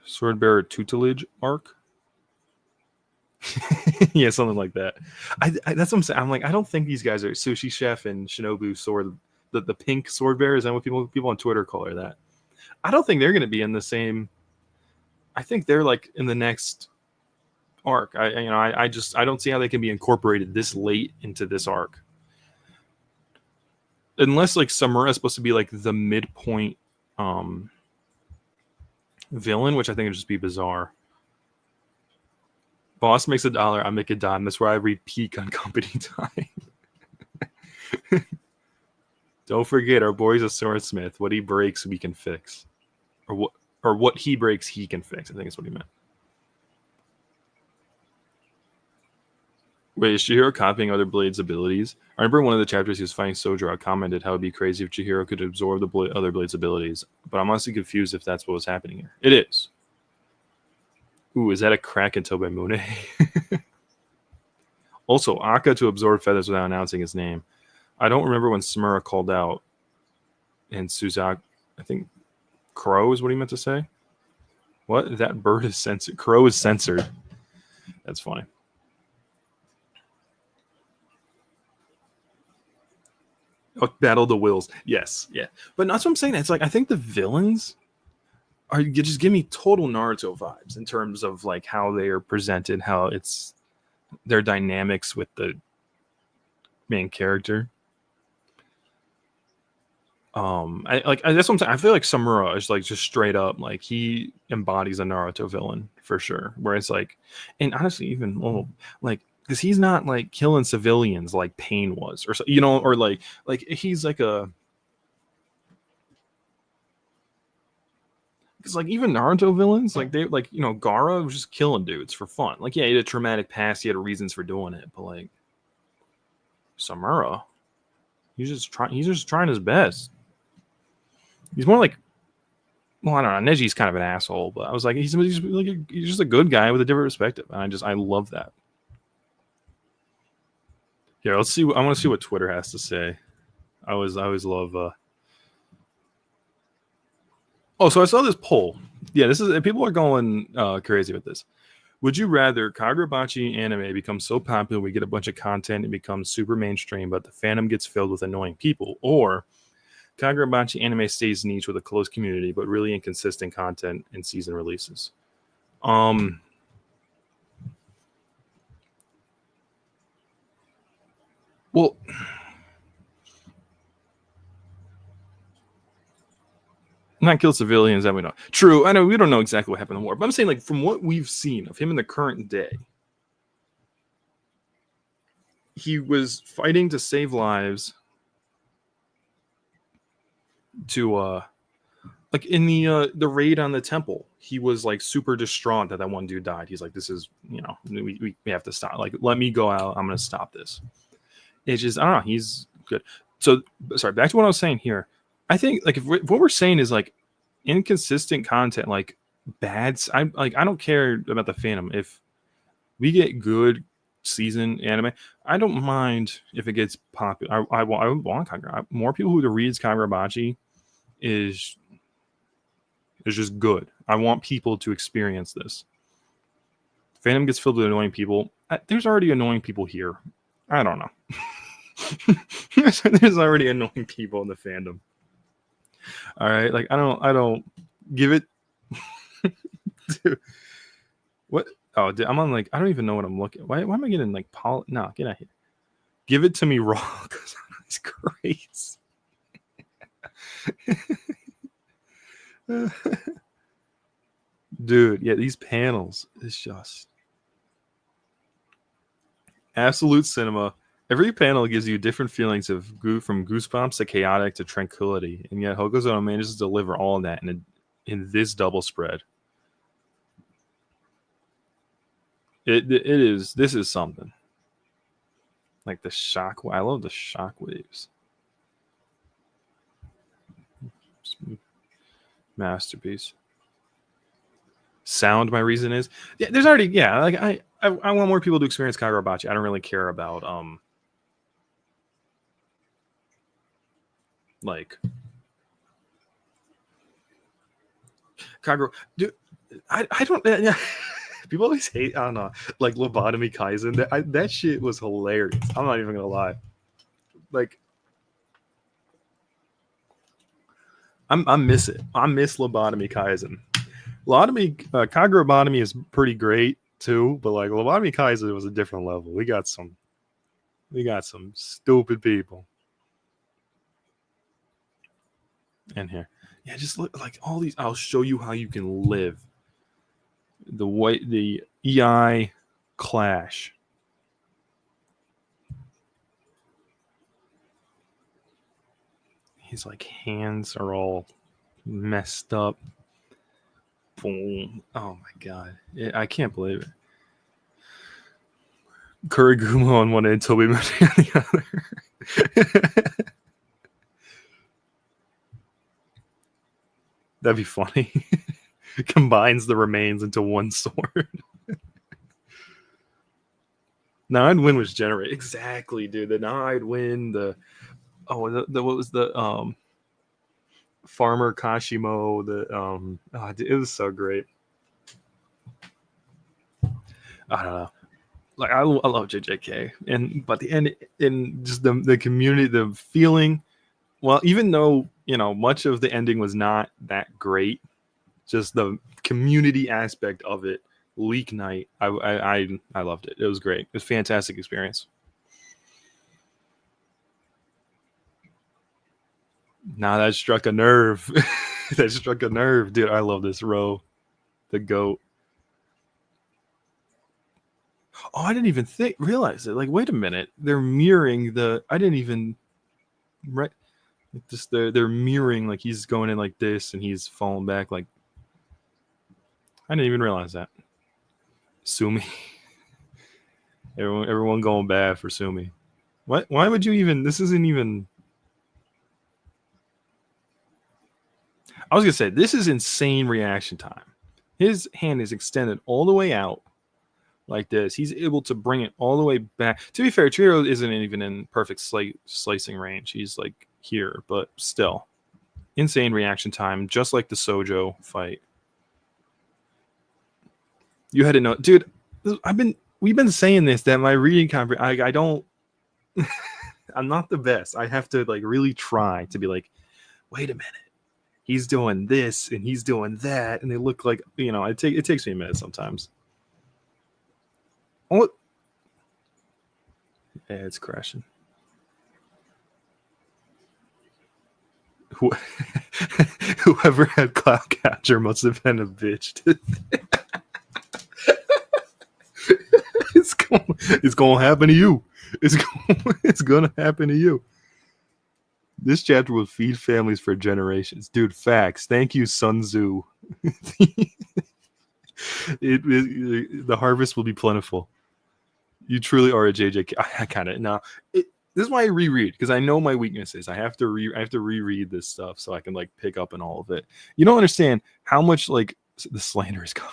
Swordbearer tutelage arc? Yeah, something like that. That's what I'm saying. I'm like, I don't think these guys are Sushi Chef and Shinobu Sword, the pink sword bearer. Is that what people on Twitter call her that? I don't think they're going to be in the same. I think they're like in the next arc. I don't see how they can be incorporated this late into this arc, unless like Samura is supposed to be like the midpoint villain, which I think would just be bizarre. Boss makes $1, I make a dime. That's where I read peak on company time. Don't forget, our boy's a swordsmith. What he breaks, we can fix. Or what he breaks, he can fix. I think is what he meant. Wait, is Chihiro copying other Blade's abilities? I remember one of the chapters he was fighting Sojiro. I commented how it'd be crazy if Chihiro could absorb the other Blade's abilities, but I'm honestly confused if that's what was happening here. It is. Ooh, is that a crack in Tobemune? Also, Akka to absorb feathers without announcing his name. I don't remember when Samura called out, and Suzak, I think Crow is what he meant to say. What? That bird is censored. Crow is censored. That's funny. Oh, Battle the Wills. Yes, yeah. But that's what I'm saying. It's like I think the villains are you just give me total Naruto vibes in terms of like how they are presented, how it's their dynamics with the main character. That's what I'm saying. I feel like Samura is like just straight up like he embodies a Naruto villain for sure. Where it's like, and honestly, even like because he's not like killing civilians like Pain was, or or like he's like a. Because like even Naruto villains, like they like Gaara was just killing dudes for fun. Like yeah, he had a traumatic past, he had reasons for doing it, but like Samura, he's just trying his best. He's more like, well, I don't know. Neji's kind of an asshole, but I was like, he's just a good guy with a different perspective, and I love that. Here, let's see. I want to see what Twitter has to say. I always love. Oh, so I saw this poll. Yeah, this is people are going crazy with this. Would you rather Kagurabachi anime becomes so popular we get a bunch of content and becomes super mainstream, but the fandom gets filled with annoying people, or Kagurabachi anime stays niche with a close community, but really inconsistent content and season releases? Well, not kill civilians that we know. True, I know we don't know exactly what happened in the war, but I'm saying like from what we've seen of him in the current day, he was fighting to save lives. To like in the raid on the temple, he was like super distraught that one dude died. He's like, this is we have to stop. Like, let me go out. I'm gonna stop this. It's just I don't know. He's good. So sorry. Back to what I was saying here. I think like if what we're saying is like inconsistent content, like bad. I don't care about the fandom. If we get good season anime, I don't mind if it gets popular. I want Kagura. More people who reads Kagurabachi is just good. I want people to experience this. Fandom gets filled with annoying people. There's already annoying people here. I don't know. There's already annoying people in the fandom. All right, like I don't give it. What? Oh, I'm on like I don't even know what I'm looking. Why am I getting like No, get out of here. Give it to me raw because it's crazy. Dude, yeah, these panels is just absolute cinema. Every panel gives you different feelings of from goosebumps to chaotic to tranquility, and yet Hokuzono manages to deliver all of that in this double spread. This is something. Like the shock. I love the shock waves. Masterpiece. Sound. My reason is there's already like I want more people to experience Kagurabachi. I don't really care about like Kagura. Dude, I don't. Yeah. People always hate on like Lobotomy Kaizen. That shit was hilarious. I'm not even gonna lie. Like I miss it. I miss Lobotomy Kaizen. Kagurabotomy is pretty great too, but like Lobotomy Kaizen was a different level. We got some stupid people in here. Yeah, just look like all these. I'll show you how you can live. The EI clash. His like hands are all messed up. Boom. Oh my god. I can't believe it. Kurigumo on one end, Toby Mochi on the other. That'd be funny. Combines the remains into one sword. Now I'd win was generate exactly, dude. The now I'd win the what was the Farmer Kashimo, it was so great. I don't know. Like I love JJK, but the end in just the community, the feeling. Well, even though much of the ending was not that great, just the community aspect of it, Leak Night, I loved it. It was great. It was a fantastic experience. Nah, that struck a nerve. That struck a nerve, dude. I love this row, the goat. Oh, I didn't even realize it. Like, wait a minute, they're mirroring the. I didn't even right. Just they're mirroring, like he's going in like this and he's falling back. Like, I didn't even realize that. Sumi, everyone going bad for Sumi. What? Why would you even? This isn't even. I was gonna say this is insane reaction time. His hand is extended all the way out like this. He's able to bring it all the way back. To be fair, Chihiro isn't even in perfect slicing range. He's like here, but still. Insane reaction time, just like the Sojo fight. You had to know, dude. We've been saying this that my reading I don't. I'm not the best. I have to like really try to be like, wait a minute. He's doing this and he's doing that, and they look like it takes me a minute sometimes. Oh, yeah, it's crashing. Whoever had Cloudcatcher must have been a bitch. It's gonna happen to you. It's gonna happen to you. This chapter will feed families for generations, dude. Facts. Thank you, Sun Tzu. The harvest will be plentiful. You truly are a JJK. I kind of no. This is why I reread, because I know my weaknesses. I have to reread this stuff so I can like pick up on all of it. You don't understand how much like the slander is coming.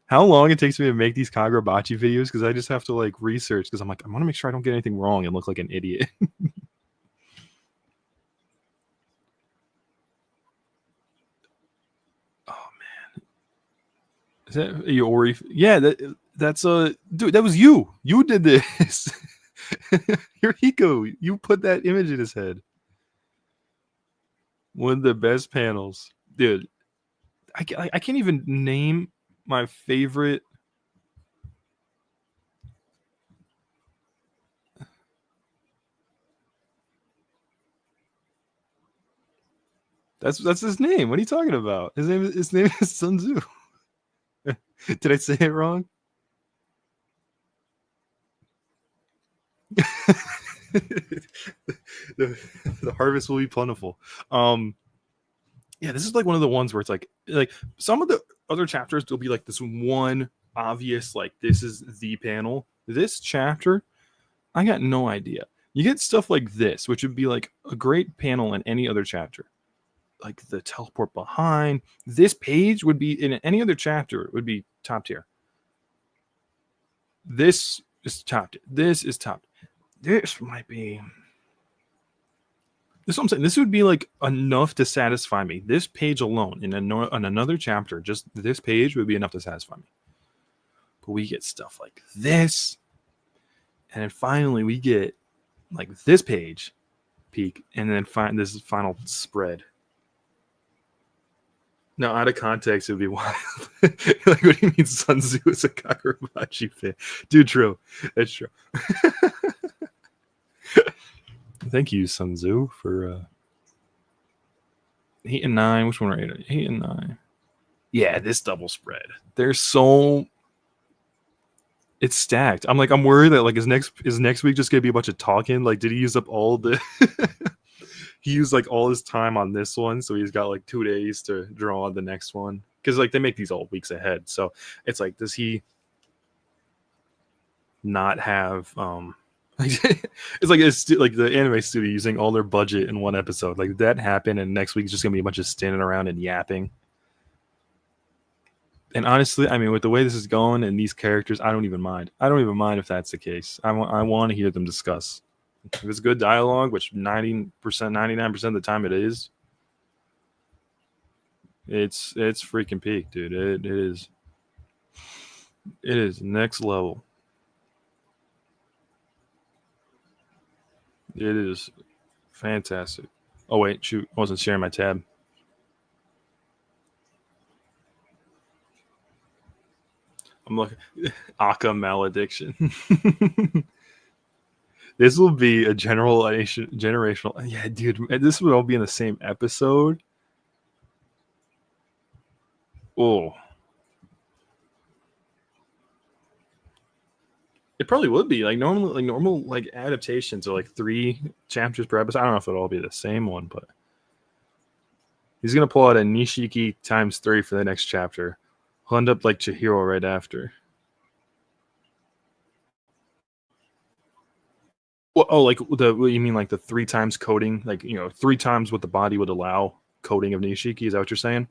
How long it takes me to make these Kagurabachi videos, because I just have to like research, because I'm like, I want to make sure I don't get anything wrong and look like an idiot. Oh man, is that Iori? Yeah, that's dude. That was you. You did this. Yuriko, you put that image in his head. One of the best panels, dude. I can't even name my favorite. That's his name. What are you talking about? His name is Sun Tzu. Did I say it wrong? the harvest will be plentiful. Yeah, this is like one of the ones where it's like some of the other chapters will be like this one obvious, like this is the panel. This chapter, I got no idea. You get stuff like this, which would be like a great panel in any other chapter. Like the teleport behind. This page would be in any other chapter, it would be top tier. This is top tier. This is top. This might be. This is what I'm saying. This would be like enough to satisfy me. This page alone in another chapter, just this page would be enough to satisfy me. But we get stuff like this, and then finally we get like this page peak, and then this final spread. Now, out of context, it would be wild. Like, what do you mean Sun Tzu is a Kagurabachi fan? Dude, true. That's true. Thank you, Sun Tzu, for 8 and 9. Which one are 8? 8 and 9. Yeah, this double spread. They're so. It's stacked. I'm worried that like is next week just gonna be a bunch of talking? Like, did he use up all the? He used like all his time on this one, so he's got like 2 days to draw on the next one. Because like they make these all weeks ahead, so it's like, does he? not have it's like like the anime studio using all their budget in one episode. Like that happened, and next week's just gonna be a bunch of standing around and yapping. And honestly, I mean, with the way this is going and these characters, I don't even mind. I don't even mind if that's the case. I want to hear them discuss. If it's good dialogue, which 90%, 99% of the time it is, it's freaking peak, dude. It is. It is next level. It is fantastic. Oh wait, shoot, I wasn't sharing my tab. I'm looking. Aka malediction. This will be a generational. Yeah, dude. This would all be in the same episode. Oh, it probably would be like normal like adaptations are like 3 chapters per episode. I don't know if it'll all be the same one, but he's gonna pull out a Nishiki times 3 for the next chapter. He'll end up like Chihiro right after. Well, oh, like what you mean, like the 3 times coding, like 3 times what the body would allow coding of Nishiki? Is that what you're saying?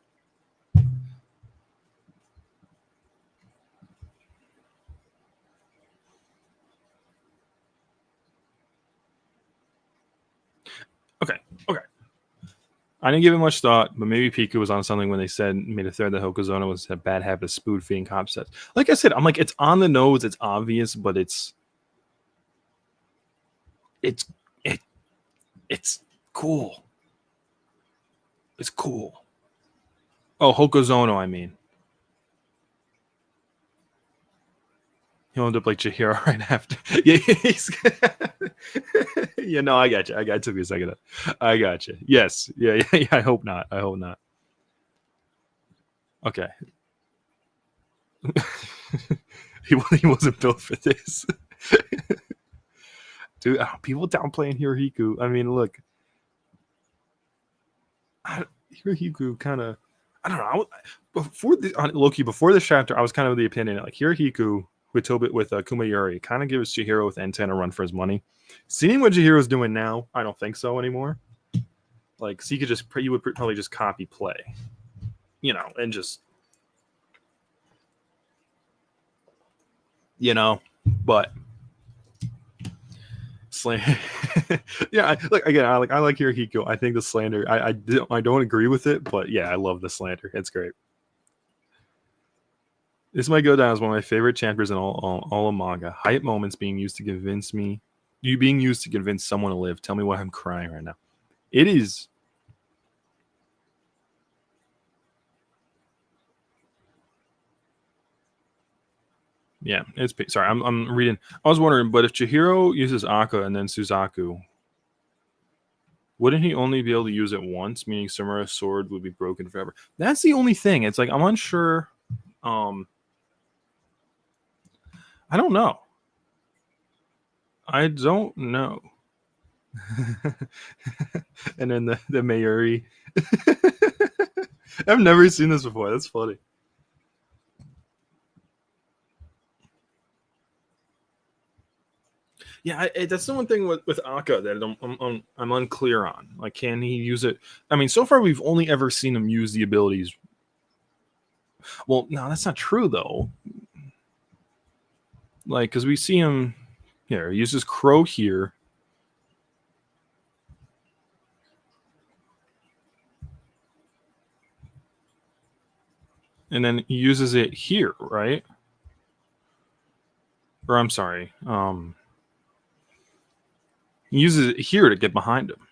Okay, okay. I didn't give it much thought, but maybe Piku was on something when they made a thread that Hokozona was a bad habit of spoon feeding cop sets. Like I said, I'm like, it's on the nose, it's obvious, but it's it it's cool. It's cool. Oh, Hokozono, I mean. He'll end up like Chihiro right after. Yeah, no, I got you. It took me a second. I got you. Yes. Yeah. I hope not. Okay. he wasn't built for this. Dude, people downplaying Hirohiku. I mean, look. Hirohiku kind of, I don't know. Before this chapter, I was kind of the opinion like Hirohiku with Kumayuri kind of gives Chihiro with N10 a run for his money. Seeing what Chihiro's doing now, I don't think so anymore. Like, so you would probably just copy play, and just, but slander. Yeah, I like Hirohiko. I think the slander. I don't agree with it, but yeah, I love the slander. It's great. This might go down as one of my favorite chapters in all of manga. Hype moments being used to convince someone to live. Tell me why I'm crying right now. It is. Yeah, it's sorry. I'm reading. I was wondering, but if Chihiro uses Aka and then Suzaku, wouldn't he only be able to use it once? Meaning Samura's sword would be broken forever. That's the only thing. It's like I'm unsure. I don't know. I don't know. And then the Mayuri. I've never seen this before. That's funny. Yeah, that's the one thing with Aka that I'm unclear on. Like, can he use it? I mean, so far we've only ever seen him use the abilities. Well, no, that's not true though. Like, because we see him here. He uses Crow here. And then he uses it here, right? Or I'm sorry. He uses it here to get behind him.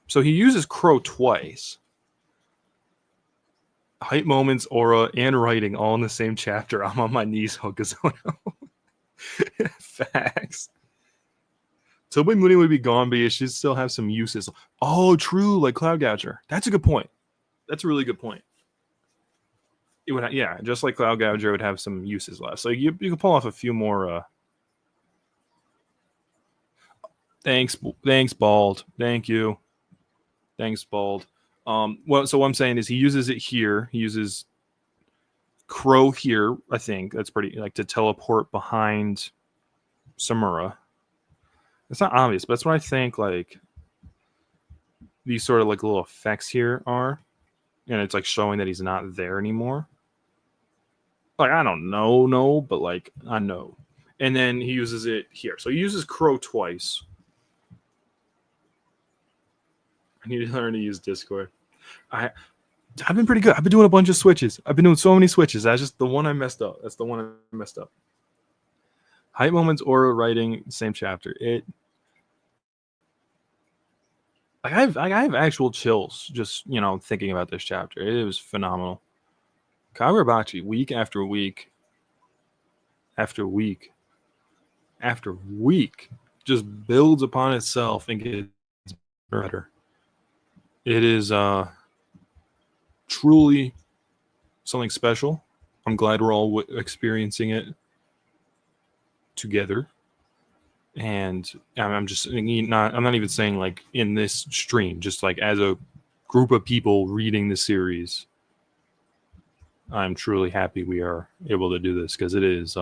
So he uses Crow twice. Hype moments, aura, and writing all in the same chapter. I'm on my knees, Hokazono. Facts. Tobey Mooney would be gone, but it should still have some uses. Oh, true, like Cloud Gouger. That's a good point. That's a really good point. It would, yeah, just like Cloud Gouger would have some uses left. So you could pull off a few more. Thanks, Bald. Thank you. Thanks, Bald. Well, so what I'm saying is he uses it here. He uses Crow here. I think that's pretty like to teleport behind Samura. It's not obvious, but that's what I think. Like these sort of like little effects here are, and it's like showing that he's not there anymore. Like I don't know, no, but like I know. And then he uses it here. So he uses Crow twice. I need to learn to use Discord. I've been pretty good. I've been doing a bunch of switches. I've been doing so many switches. That's just the one I messed up. That's the one I messed up. Hype moments, aura writing, same chapter. I have actual chills just thinking about this chapter. It was phenomenal. Kagurabachi, week after week after week after week, just builds upon itself and gets better. It is truly something special. I'm glad we're all experiencing it together. And I'm not even saying like in this stream, just like as a group of people reading the series. I'm truly happy we are able to do this because it is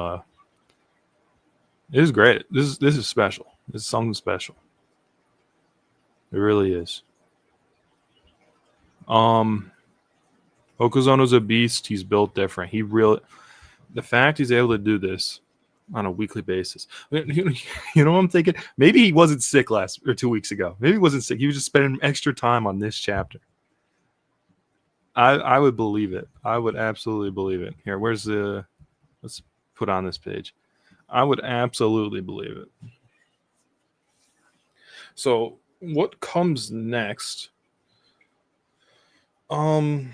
great. This is special. This is something special. It really is. Okuzono's a beast. He's built different. The fact he's able to do this on a weekly basis. You know what I'm thinking? Maybe he wasn't sick 2 weeks ago. Maybe he wasn't sick. He was just spending extra time on this chapter. I would believe it. I would absolutely believe it. Here, let's put on this page. I would absolutely believe it. So what comes next? So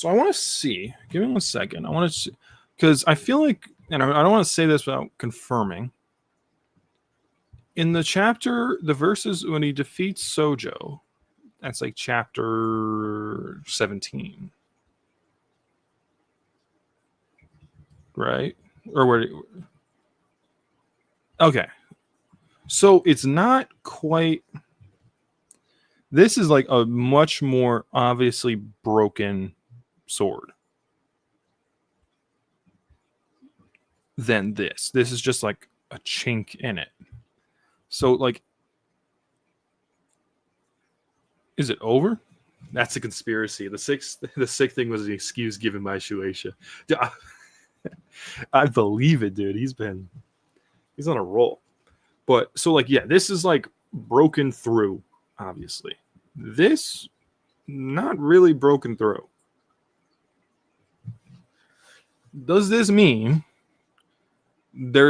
I want to see. Give me 1 second. I want to see, because I feel like, and I don't want to say this without confirming. In the chapter, the verses when he defeats Sojo, that's like chapter 17, right? Or where? Okay, so it's not quite. This is like a much more obviously broken sword than this. This is just like a chink in it. So like, is it over? That's a conspiracy. The sick thing was the excuse given by Shueisha. I believe it, dude. He's on a roll. But so like, yeah, this is like broken through, obviously. This not really broken through. Does this mean I'm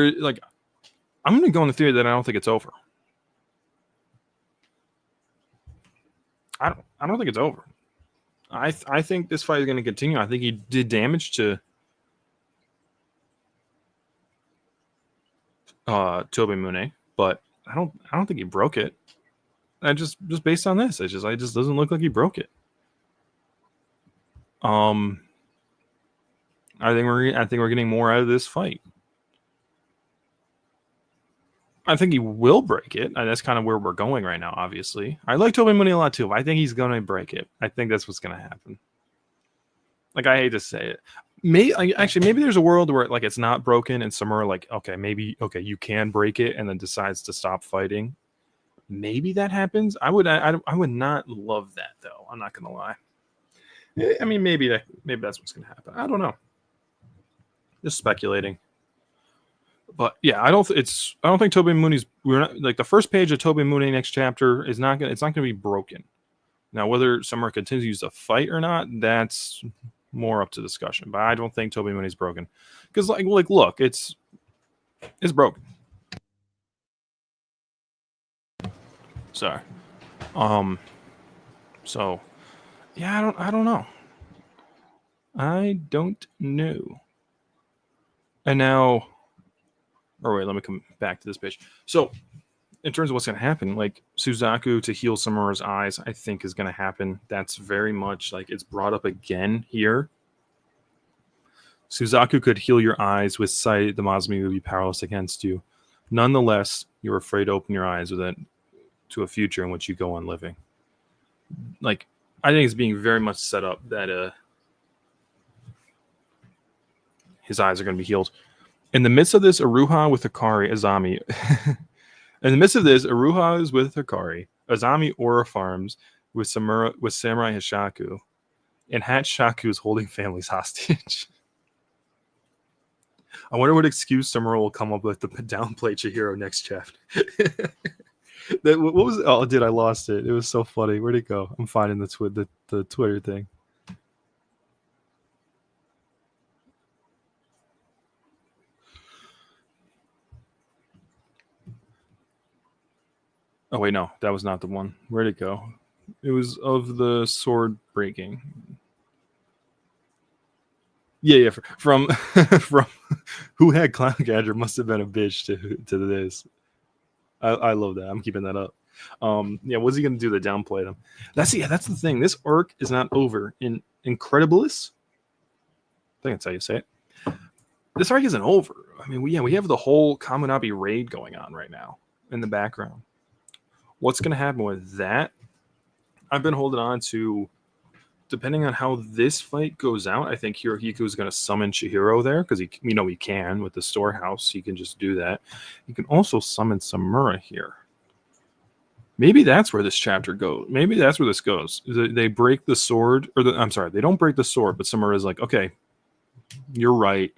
gonna go on the theory that I don't think it's over. I don't think it's over. I think this fight is going to continue. I think he did damage to Tobimune, but I don't think he broke it. I just based on this, it just doesn't look like he broke it. I think we're getting more out of this fight. I think he will break it, and that's kind of where we're going right now, obviously. I like Tobimune a lot, too, but I think he's going to break it. I think that's what's going to happen. Like, I hate to say it. Maybe there's a world where, like, it's not broken, and Samura, like, you can break it, and then decides to stop fighting. Maybe that happens. I would not love that, though. I'm not going to lie. I mean, maybe that's what's going to happen. I don't know. Just speculating. But yeah, I don't think Tobimune's. We're not like the first page of Tobimune next chapter is not gonna. It's not gonna be broken. Now, whether Samura continues to fight or not, that's more up to discussion. But I don't think Tobimune's broken because look, it's broken. Sorry. So yeah, I don't know. I don't know. And now. Or wait, let me come back to this page. So, in terms of what's going to happen, like Suzaku to heal Samura's eyes, I think is going to happen. That's very much like it's brought up again here. Suzaku could heal your eyes with sight. The Masumi would be powerless against you. Nonetheless, you're afraid to open your eyes to a future in which you go on living. Like, I think it's being very much set up that his eyes are going to be healed. In the midst of this, Aruha with Hikari, Azami. In the midst of this, Aruha is with Hikari. Azami Aura farms with Samurai Hishaku. And Hat Shaku is holding families hostage. I wonder what excuse Samura will come up with to downplay Chihiro next chapter. What was it? Oh, dude, I lost it. It was so funny. Where'd it go? I'm finding the Twitter thing. Oh wait, no, that was not the one. Where'd it go? It was of the sword breaking. Yeah. From from who had Clown Gadger must have been a bitch to this. I love that. I'm keeping that up. Yeah, what's he gonna do to downplay them? That's the thing. This arc is not over. In Incredibilis, I think that's how you say it. This arc isn't over. I mean, we have the whole Kaminabi raid going on right now in the background. What's gonna happen with that? I've been holding on to, depending on how this fight goes out, I think Hirohiko is going to summon Chihiro there because we know he can with the storehouse. He can just do that. He can also summon Samura here. Maybe that's where this chapter goes. Maybe that's where this goes. They break the sword, I'm sorry, they don't break the sword, but Samura is like, okay, you're right.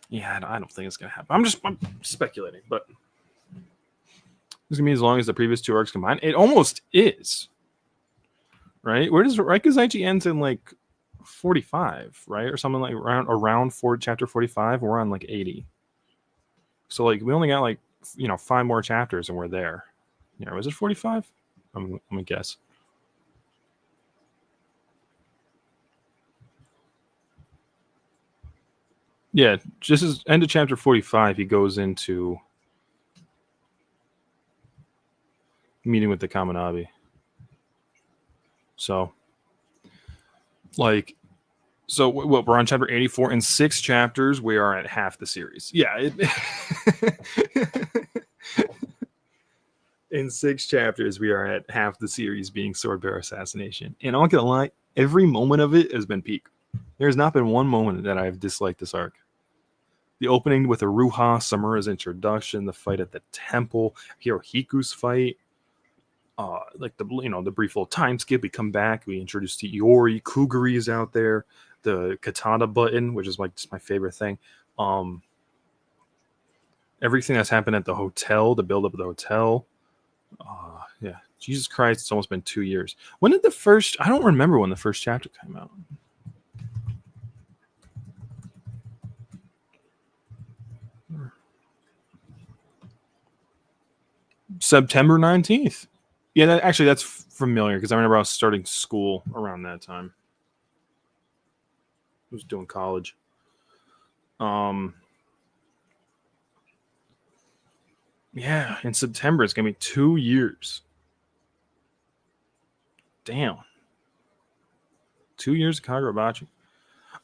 Yeah, I don't think it's going to happen. I'm speculating, but it's going to be as long as the previous two arcs combined. It almost is. Right? Where does Raikuzaichi ends in like 45, right? Or something like around chapter 45. We're on like 80. So like we only got like 5 more chapters and we're there. Was it 45? I'm gonna guess. Yeah, just as end of chapter 45, he goes into meeting with the Kaminabi. So, we're on chapter 84. In 6 chapters, we are at half the series. Yeah. In 6 chapters, we are at half the series being Sword Bear Assassination. And I'm not going to lie, every moment of it has been peak. There's not been one moment that I've disliked this arc. The opening with Aruha, Samura's introduction, the fight at the temple, Hirohiku's fight, like the brief little time skip. We come back, we introduce to Iori, Kuguri is out there, the katana button, which is like just my favorite thing. Everything that's happened at the hotel, the build up of the hotel. Yeah, Jesus Christ, it's almost been 2 years. When did I don't remember when the first chapter came out. September 19th. Yeah, that's familiar because I remember I was starting school around that time. I was doing college. Yeah, in September it's gonna be 2 years. Damn. 2 years of Kagurabachi.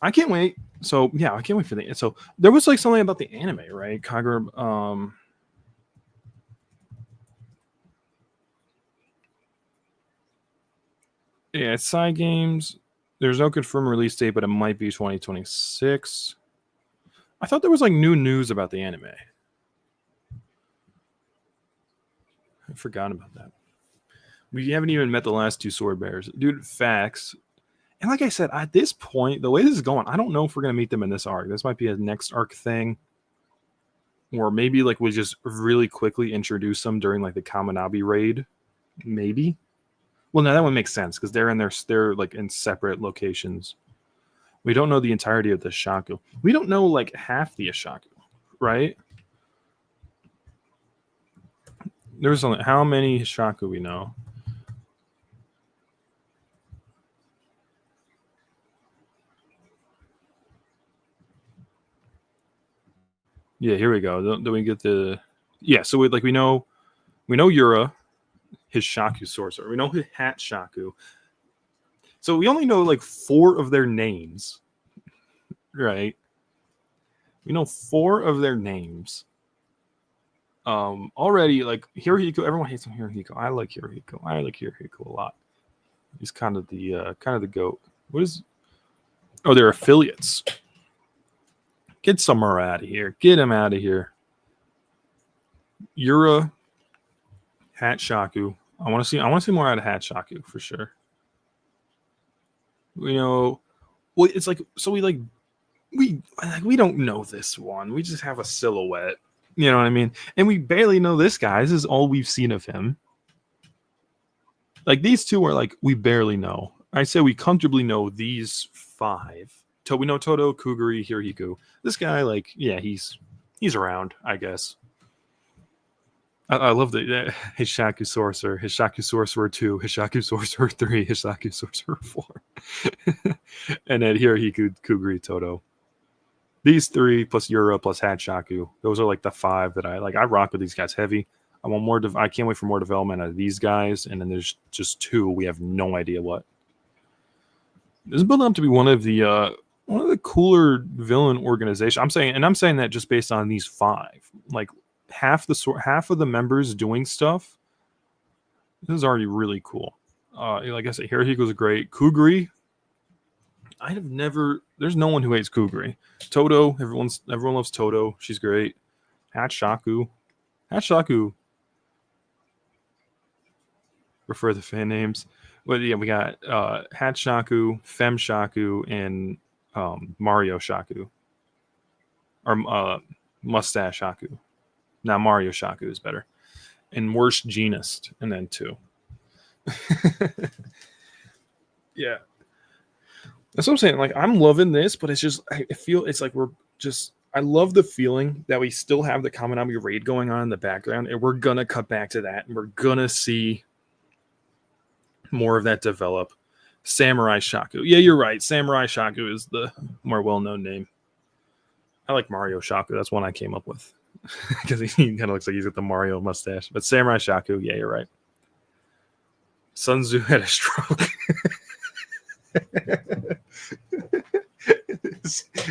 I can't wait. So yeah, I can't wait for so there was like something about the anime, right? Kagura yeah, it's side games. There's no confirmed release date, but it might be 2026. I thought there was like new news about the anime. I forgot about that. We haven't even met the last 2 sword bears. Dude, facts. And like I said, at this point, the way this is going, I don't know if we're going to meet them in this arc. This might be a next arc thing. Or maybe like we just really quickly introduce them during like the Kaminabi raid. Maybe. Well, no, that one makes sense because they're like in separate locations. We don't know the entirety of the Shaku. We don't know like half the Ashaku, right? There's only how many Shaku we know. Yeah, here we go. Do we get the? Yeah, so we know Yura, his Shaku sorcerer. We know his Hat Shaku. So we only know like 4 of their names, right? We know 4 of their names. Already like Hirohiko. Everyone hates on Hirohiko. I like Hirohiko. I like Hirohiko a lot. He's kind of the goat. What is? Oh, they're affiliates. Get Samura out of here. Get him out of here. Yura, Hatshaku. I want to see more out of Hatshaku for sure. Well, it's like so we don't know this one. We just have a silhouette. You know what I mean? And we barely know this guy. This is all we've seen of him. Like these two are like we barely know. I say we comfortably know these 5. We know Todo, Kuguri, Hirohiku. This guy, like, yeah, he's around, I guess. I love the Hishaku Sorcerer, Hishaku Sorcerer 2, Hishaku Sorcerer 3, Hishaku Sorcerer 4. And then Hirohiku, Kuguri, Todo. These 3 plus Yura plus Hatshaku. Those are like the 5 that I like. I rock with these guys heavy. I want more. I can't wait for more development out of these guys. And then there's just 2. We have no idea what. This is building up to be one of the cooler villain organizations. I'm saying that just based on these 5. Like half of the members doing stuff. This is already really cool. Like I said, Hirohiko's great. Kuguri. There's no one who hates Kuguri. Todo, everyone loves Todo. She's great. Hatshaku. Refer the fan names. But yeah, we got Hatshaku, Femshaku, and Mario Shaku. Or Mustache Shaku. Now Mario Shaku is better. And Worst Genist, and then 2. Yeah. That's what I'm saying. Like, I'm loving this, but it's just, I feel it's like I love the feeling that we still have the Kaminami raid going on in the background, and we're going to cut back to that, and we're going to see more of that develop. Samurai Shaku. Yeah, you're right. Samurai Shaku is the more well-known name. I like Mario Shaku. That's one I came up with. Because he kind of looks like he's got the Mario mustache. But Samurai Shaku, yeah, you're right. Sun Tzu had a stroke.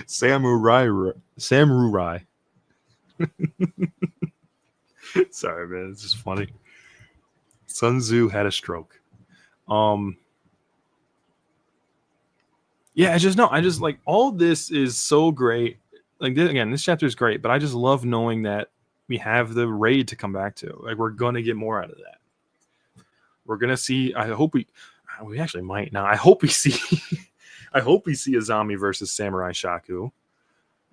Samurai. Sorry, man. It's just funny. Sun Tzu had a stroke. Yeah, I just like all this is so great. Like this chapter is great, but I just love knowing that we have the raid to come back to. Like we're gonna get more out of that. We're gonna see. I hope we actually might now. I hope we see. I hope we see Azami versus Samurai Shaku.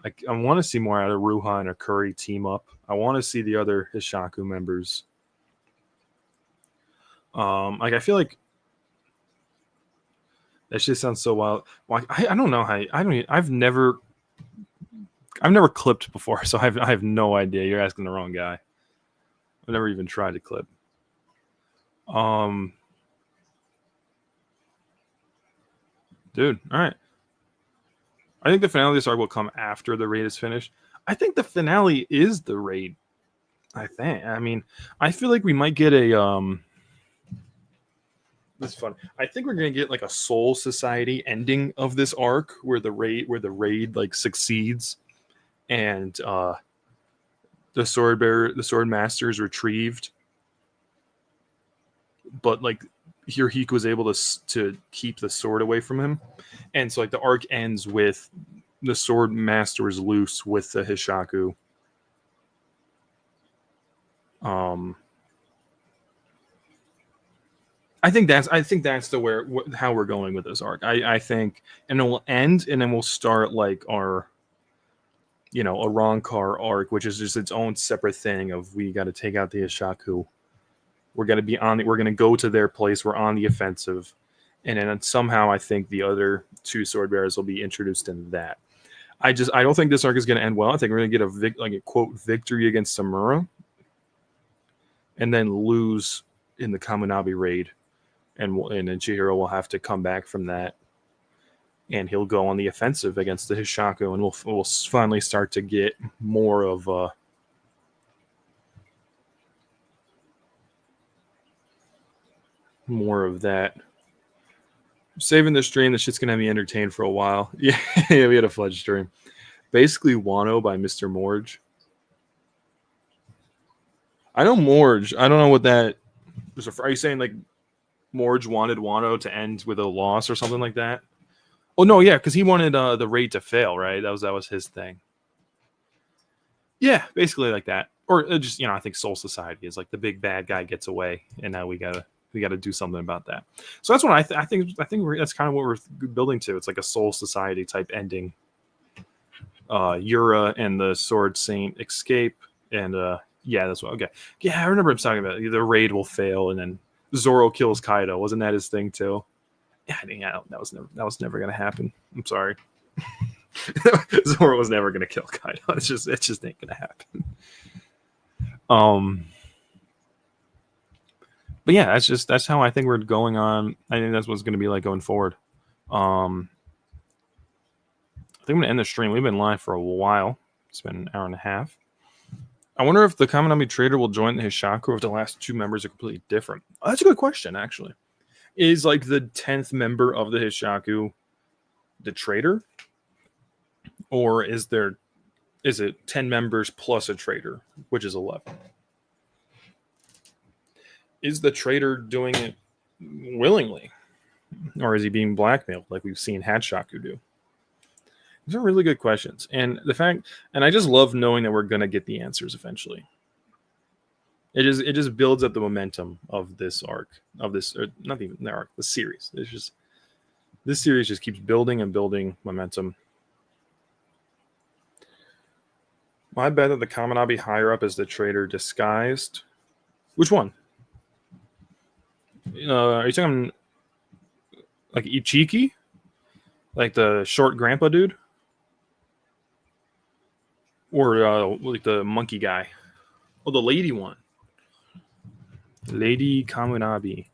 I want to see more out of Ruha and Akuri team up. I want to see the other Hishaku members. Like I feel like that shit sounds so wild. Well, I don't know how. I've never clipped before, so I have no idea. You're asking the wrong guy. I've never even tried to clip. Dude, all right. I think the finale of this arc will come after the raid is finished. I think the finale is the raid. I mean, I feel like we might get a This is fun. I think we're gonna get like a Soul Society ending of this arc where the raid like succeeds and the sword master is retrieved. But like Hirohiko was able to keep the sword away from him. And so like the arc ends with the sword master is loose with the Hishaku. I think that's how we're going with this arc. I think, and it will end, and then we'll start like our, a Rankar arc, which is just its own separate thing of we got to take out the Hishaku. We're gonna go to their place. We're on the offensive, and then somehow I think the other two sword bearers will be introduced in that. I don't think this arc is gonna end well. I think we're gonna get a quote victory against Samura, and then lose in the Kaminabi raid. And then Chihiro will have to come back from that, and he'll go on the offensive against the Hishaku, and we'll finally start to get more of that. I'm saving the stream. This shit's gonna have me entertained for a while. Yeah, we had a fudge stream. Basically, Wano by Mr. Morge. I know Morge. I don't know what that was. Are you saying like Morge wanted Wano to end with a loss or something like that? Oh no, yeah, because he wanted the raid to fail, right? That was his thing. Yeah, basically like that. Or just, I think Soul Society is like the big bad guy gets away, and now we gotta do something about that. So that's what I think that's kind of what we're building to. It's like a Soul Society type ending. Yura and the Sword Saint escape, and yeah, that's what. Okay, yeah, I remember him talking about the raid will fail, and then Zoro kills Kaido. Wasn't that his thing too? Yeah, that was never gonna happen. I'm sorry. Zoro was never gonna kill Kaido. It just ain't gonna happen. Um, but yeah, that's how I think we're going on. I think that's what's gonna be like going forward. I think I'm gonna end the stream. We've been live for a while. It's been an hour and a half. I wonder if the Kaminami Trader will join the Hishaku, or if the last two members are completely different. Oh, that's a good question, actually. Is like the 10th member of the Hishaku the Trader? Or is it 10 members plus a Trader, which is 11? Is the Trader doing it willingly? Or is he being blackmailed like we've seen Hatshaku do? These are really good questions. And I just love knowing that we're going to get the answers eventually. It just builds up the momentum of this arc, or not even the arc, the series. This series just keeps building and building momentum. I bet that the Kaminabi higher up is the Trader disguised. Which one? Are you talking like Ichiki? Like the short grandpa dude? Or like the monkey guy? Oh, the lady one. Lady Kaminabi.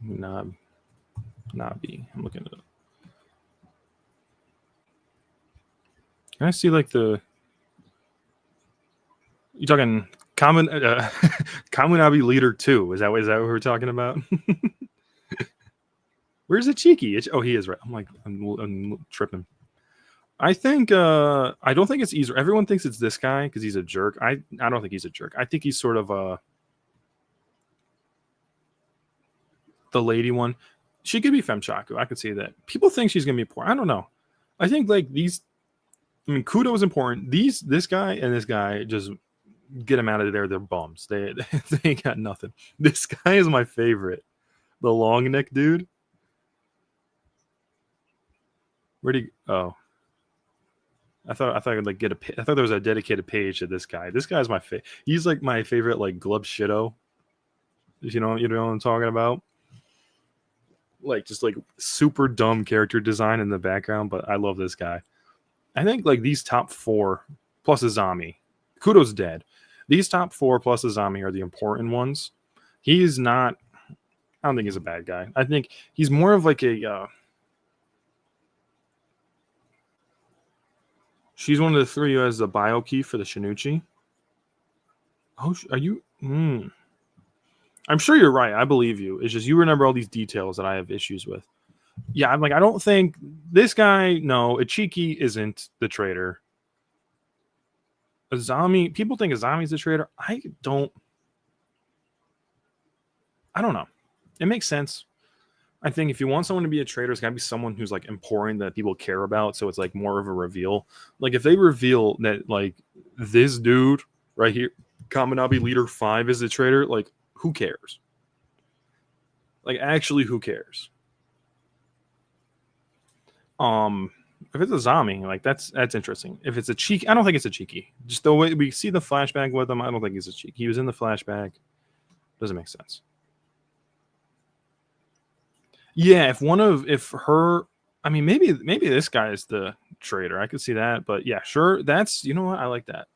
Nabi. I'm looking at it. Can I see like the? You talking Kaminabi Leader 2? Is that what we're talking about? Where's the cheeky? Oh, he is right. I'm tripping. I think I don't think it's easier. Everyone thinks it's this guy because he's a jerk. I don't think he's a jerk. I think he's sort of the lady one. She could be Femchaku. I could see that. People think she's gonna be poor. I don't know. I think like these. I mean, Kudo is important. This guy and this guy, just get them out of there. They're bums. They ain't got nothing. This guy is my favorite. The long neck dude. Where'd he? Oh, I thought I could like get I thought there was a dedicated page to this guy. This guy's my favorite. He's like my favorite, like Glub Shido. You know what I'm talking about? Like just like super dumb character design in the background, but I love this guy. I think like these top 4 plus Azami. Kudo's dead. These top 4 plus Azami are the important ones. He's not. I don't think he's a bad guy. I think he's more of like a. She's one of the 3 who has the bio key for the Shinichi. Oh, are you? I'm sure you're right. I believe you. It's just you remember all these details that I have issues with. Yeah, I'm like, I don't think this guy. No, Ichiki isn't the Trader. Azami. People think Azami's the Trader. I don't know. It makes sense. I think if you want someone to be a Trader, it's got to be someone who's like important that people care about. So it's like more of a reveal. Like if they reveal that like this dude right here, Kaminabi Leader 5 is the Trader, like who cares? Like actually, who cares? If it's a Zami, like that's interesting. If it's a Cheeky, I don't think it's a Cheeky. Just the way we see the flashback with him, I don't think he's a Cheeky. He was in the flashback. Doesn't make sense. Yeah, if her, I mean, maybe this guy is the Trader. I could see that, but yeah, sure. That's, you know what? I like that.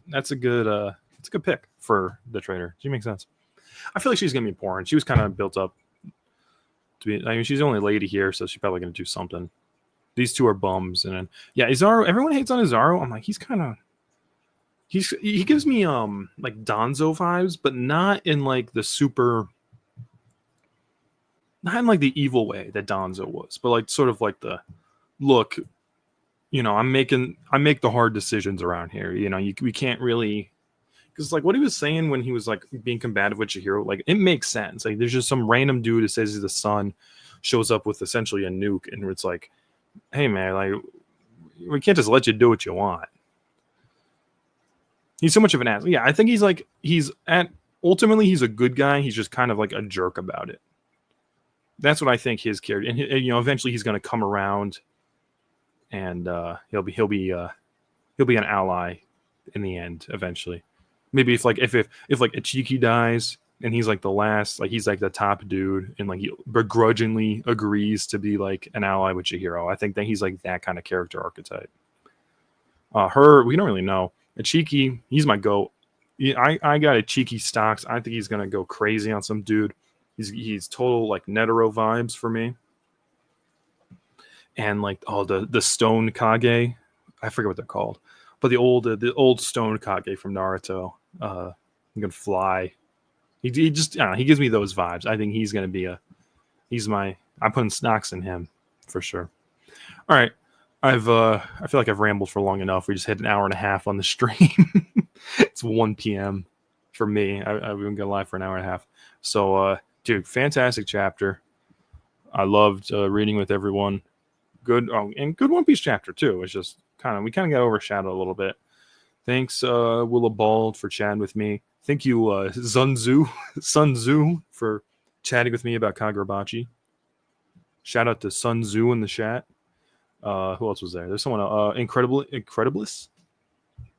That's a good pick for the Trader. She makes sense. I feel like she's gonna be important. She was kind of built up to be. I mean, she's the only lady here, so she's probably gonna do something. These 2 are bums, and then yeah, Izaro. Everyone hates on Izaro. I'm like, he gives me like Donzo vibes, but not in like the super. Not in like the evil way that Donzo was, but like sort of like the look, I make the hard decisions around here. We can't really, because like what he was saying when he was like being combative with Chihiro, like it makes sense. Like there's just some random dude who says he's the son, shows up with essentially a nuke, and it's like, hey man, like we can't just let you do what you want. He's so much of an ass. Yeah, I think ultimately he's a good guy. He's just kind of like a jerk about it. That's what I think his character. And eventually he's going to come around, and he'll be an ally in the end eventually. Maybe if Ichiki dies and he's like the last, like he's like the top dude, and like he begrudgingly agrees to be like an ally with Chihiro. I think that he's like that kind of character archetype. We don't really know. Ichiki, he's my goat. I got Ichiki stocks. I think he's gonna go crazy on some dude. He's total like Netero vibes for me. And like the stone Kage, I forget what they're called, but the old stone Kage from Naruto. He can fly. He just he gives me those vibes. I think he's gonna be I'm putting stocks in him for sure. All right. I feel like I've rambled for long enough. We just hit an hour and a half on the stream. It's 1 p.m. for me. I've been going live for an hour and a half. So, dude, fantastic chapter. I loved reading with everyone. Good and good One Piece chapter too. It's just we got overshadowed a little bit. Thanks, Willa Bald, for chatting with me. Thank you, Sun Tzu, for chatting with me about Kagurabachi. Shout out to Sun Tzu in the chat. Who else was there? There's someone Incrediblist.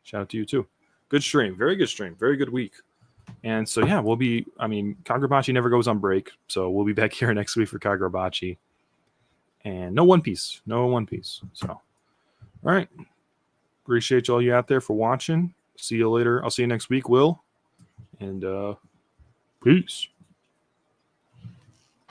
Shout out to you too. Good stream. Very good stream. Very good week. And so yeah, Kagurabachi never goes on break. So we'll be back here next week for Kagurabachi. And no One Piece. So all right. Appreciate all you out there for watching. See you later. I'll see you next week, Will. And peace.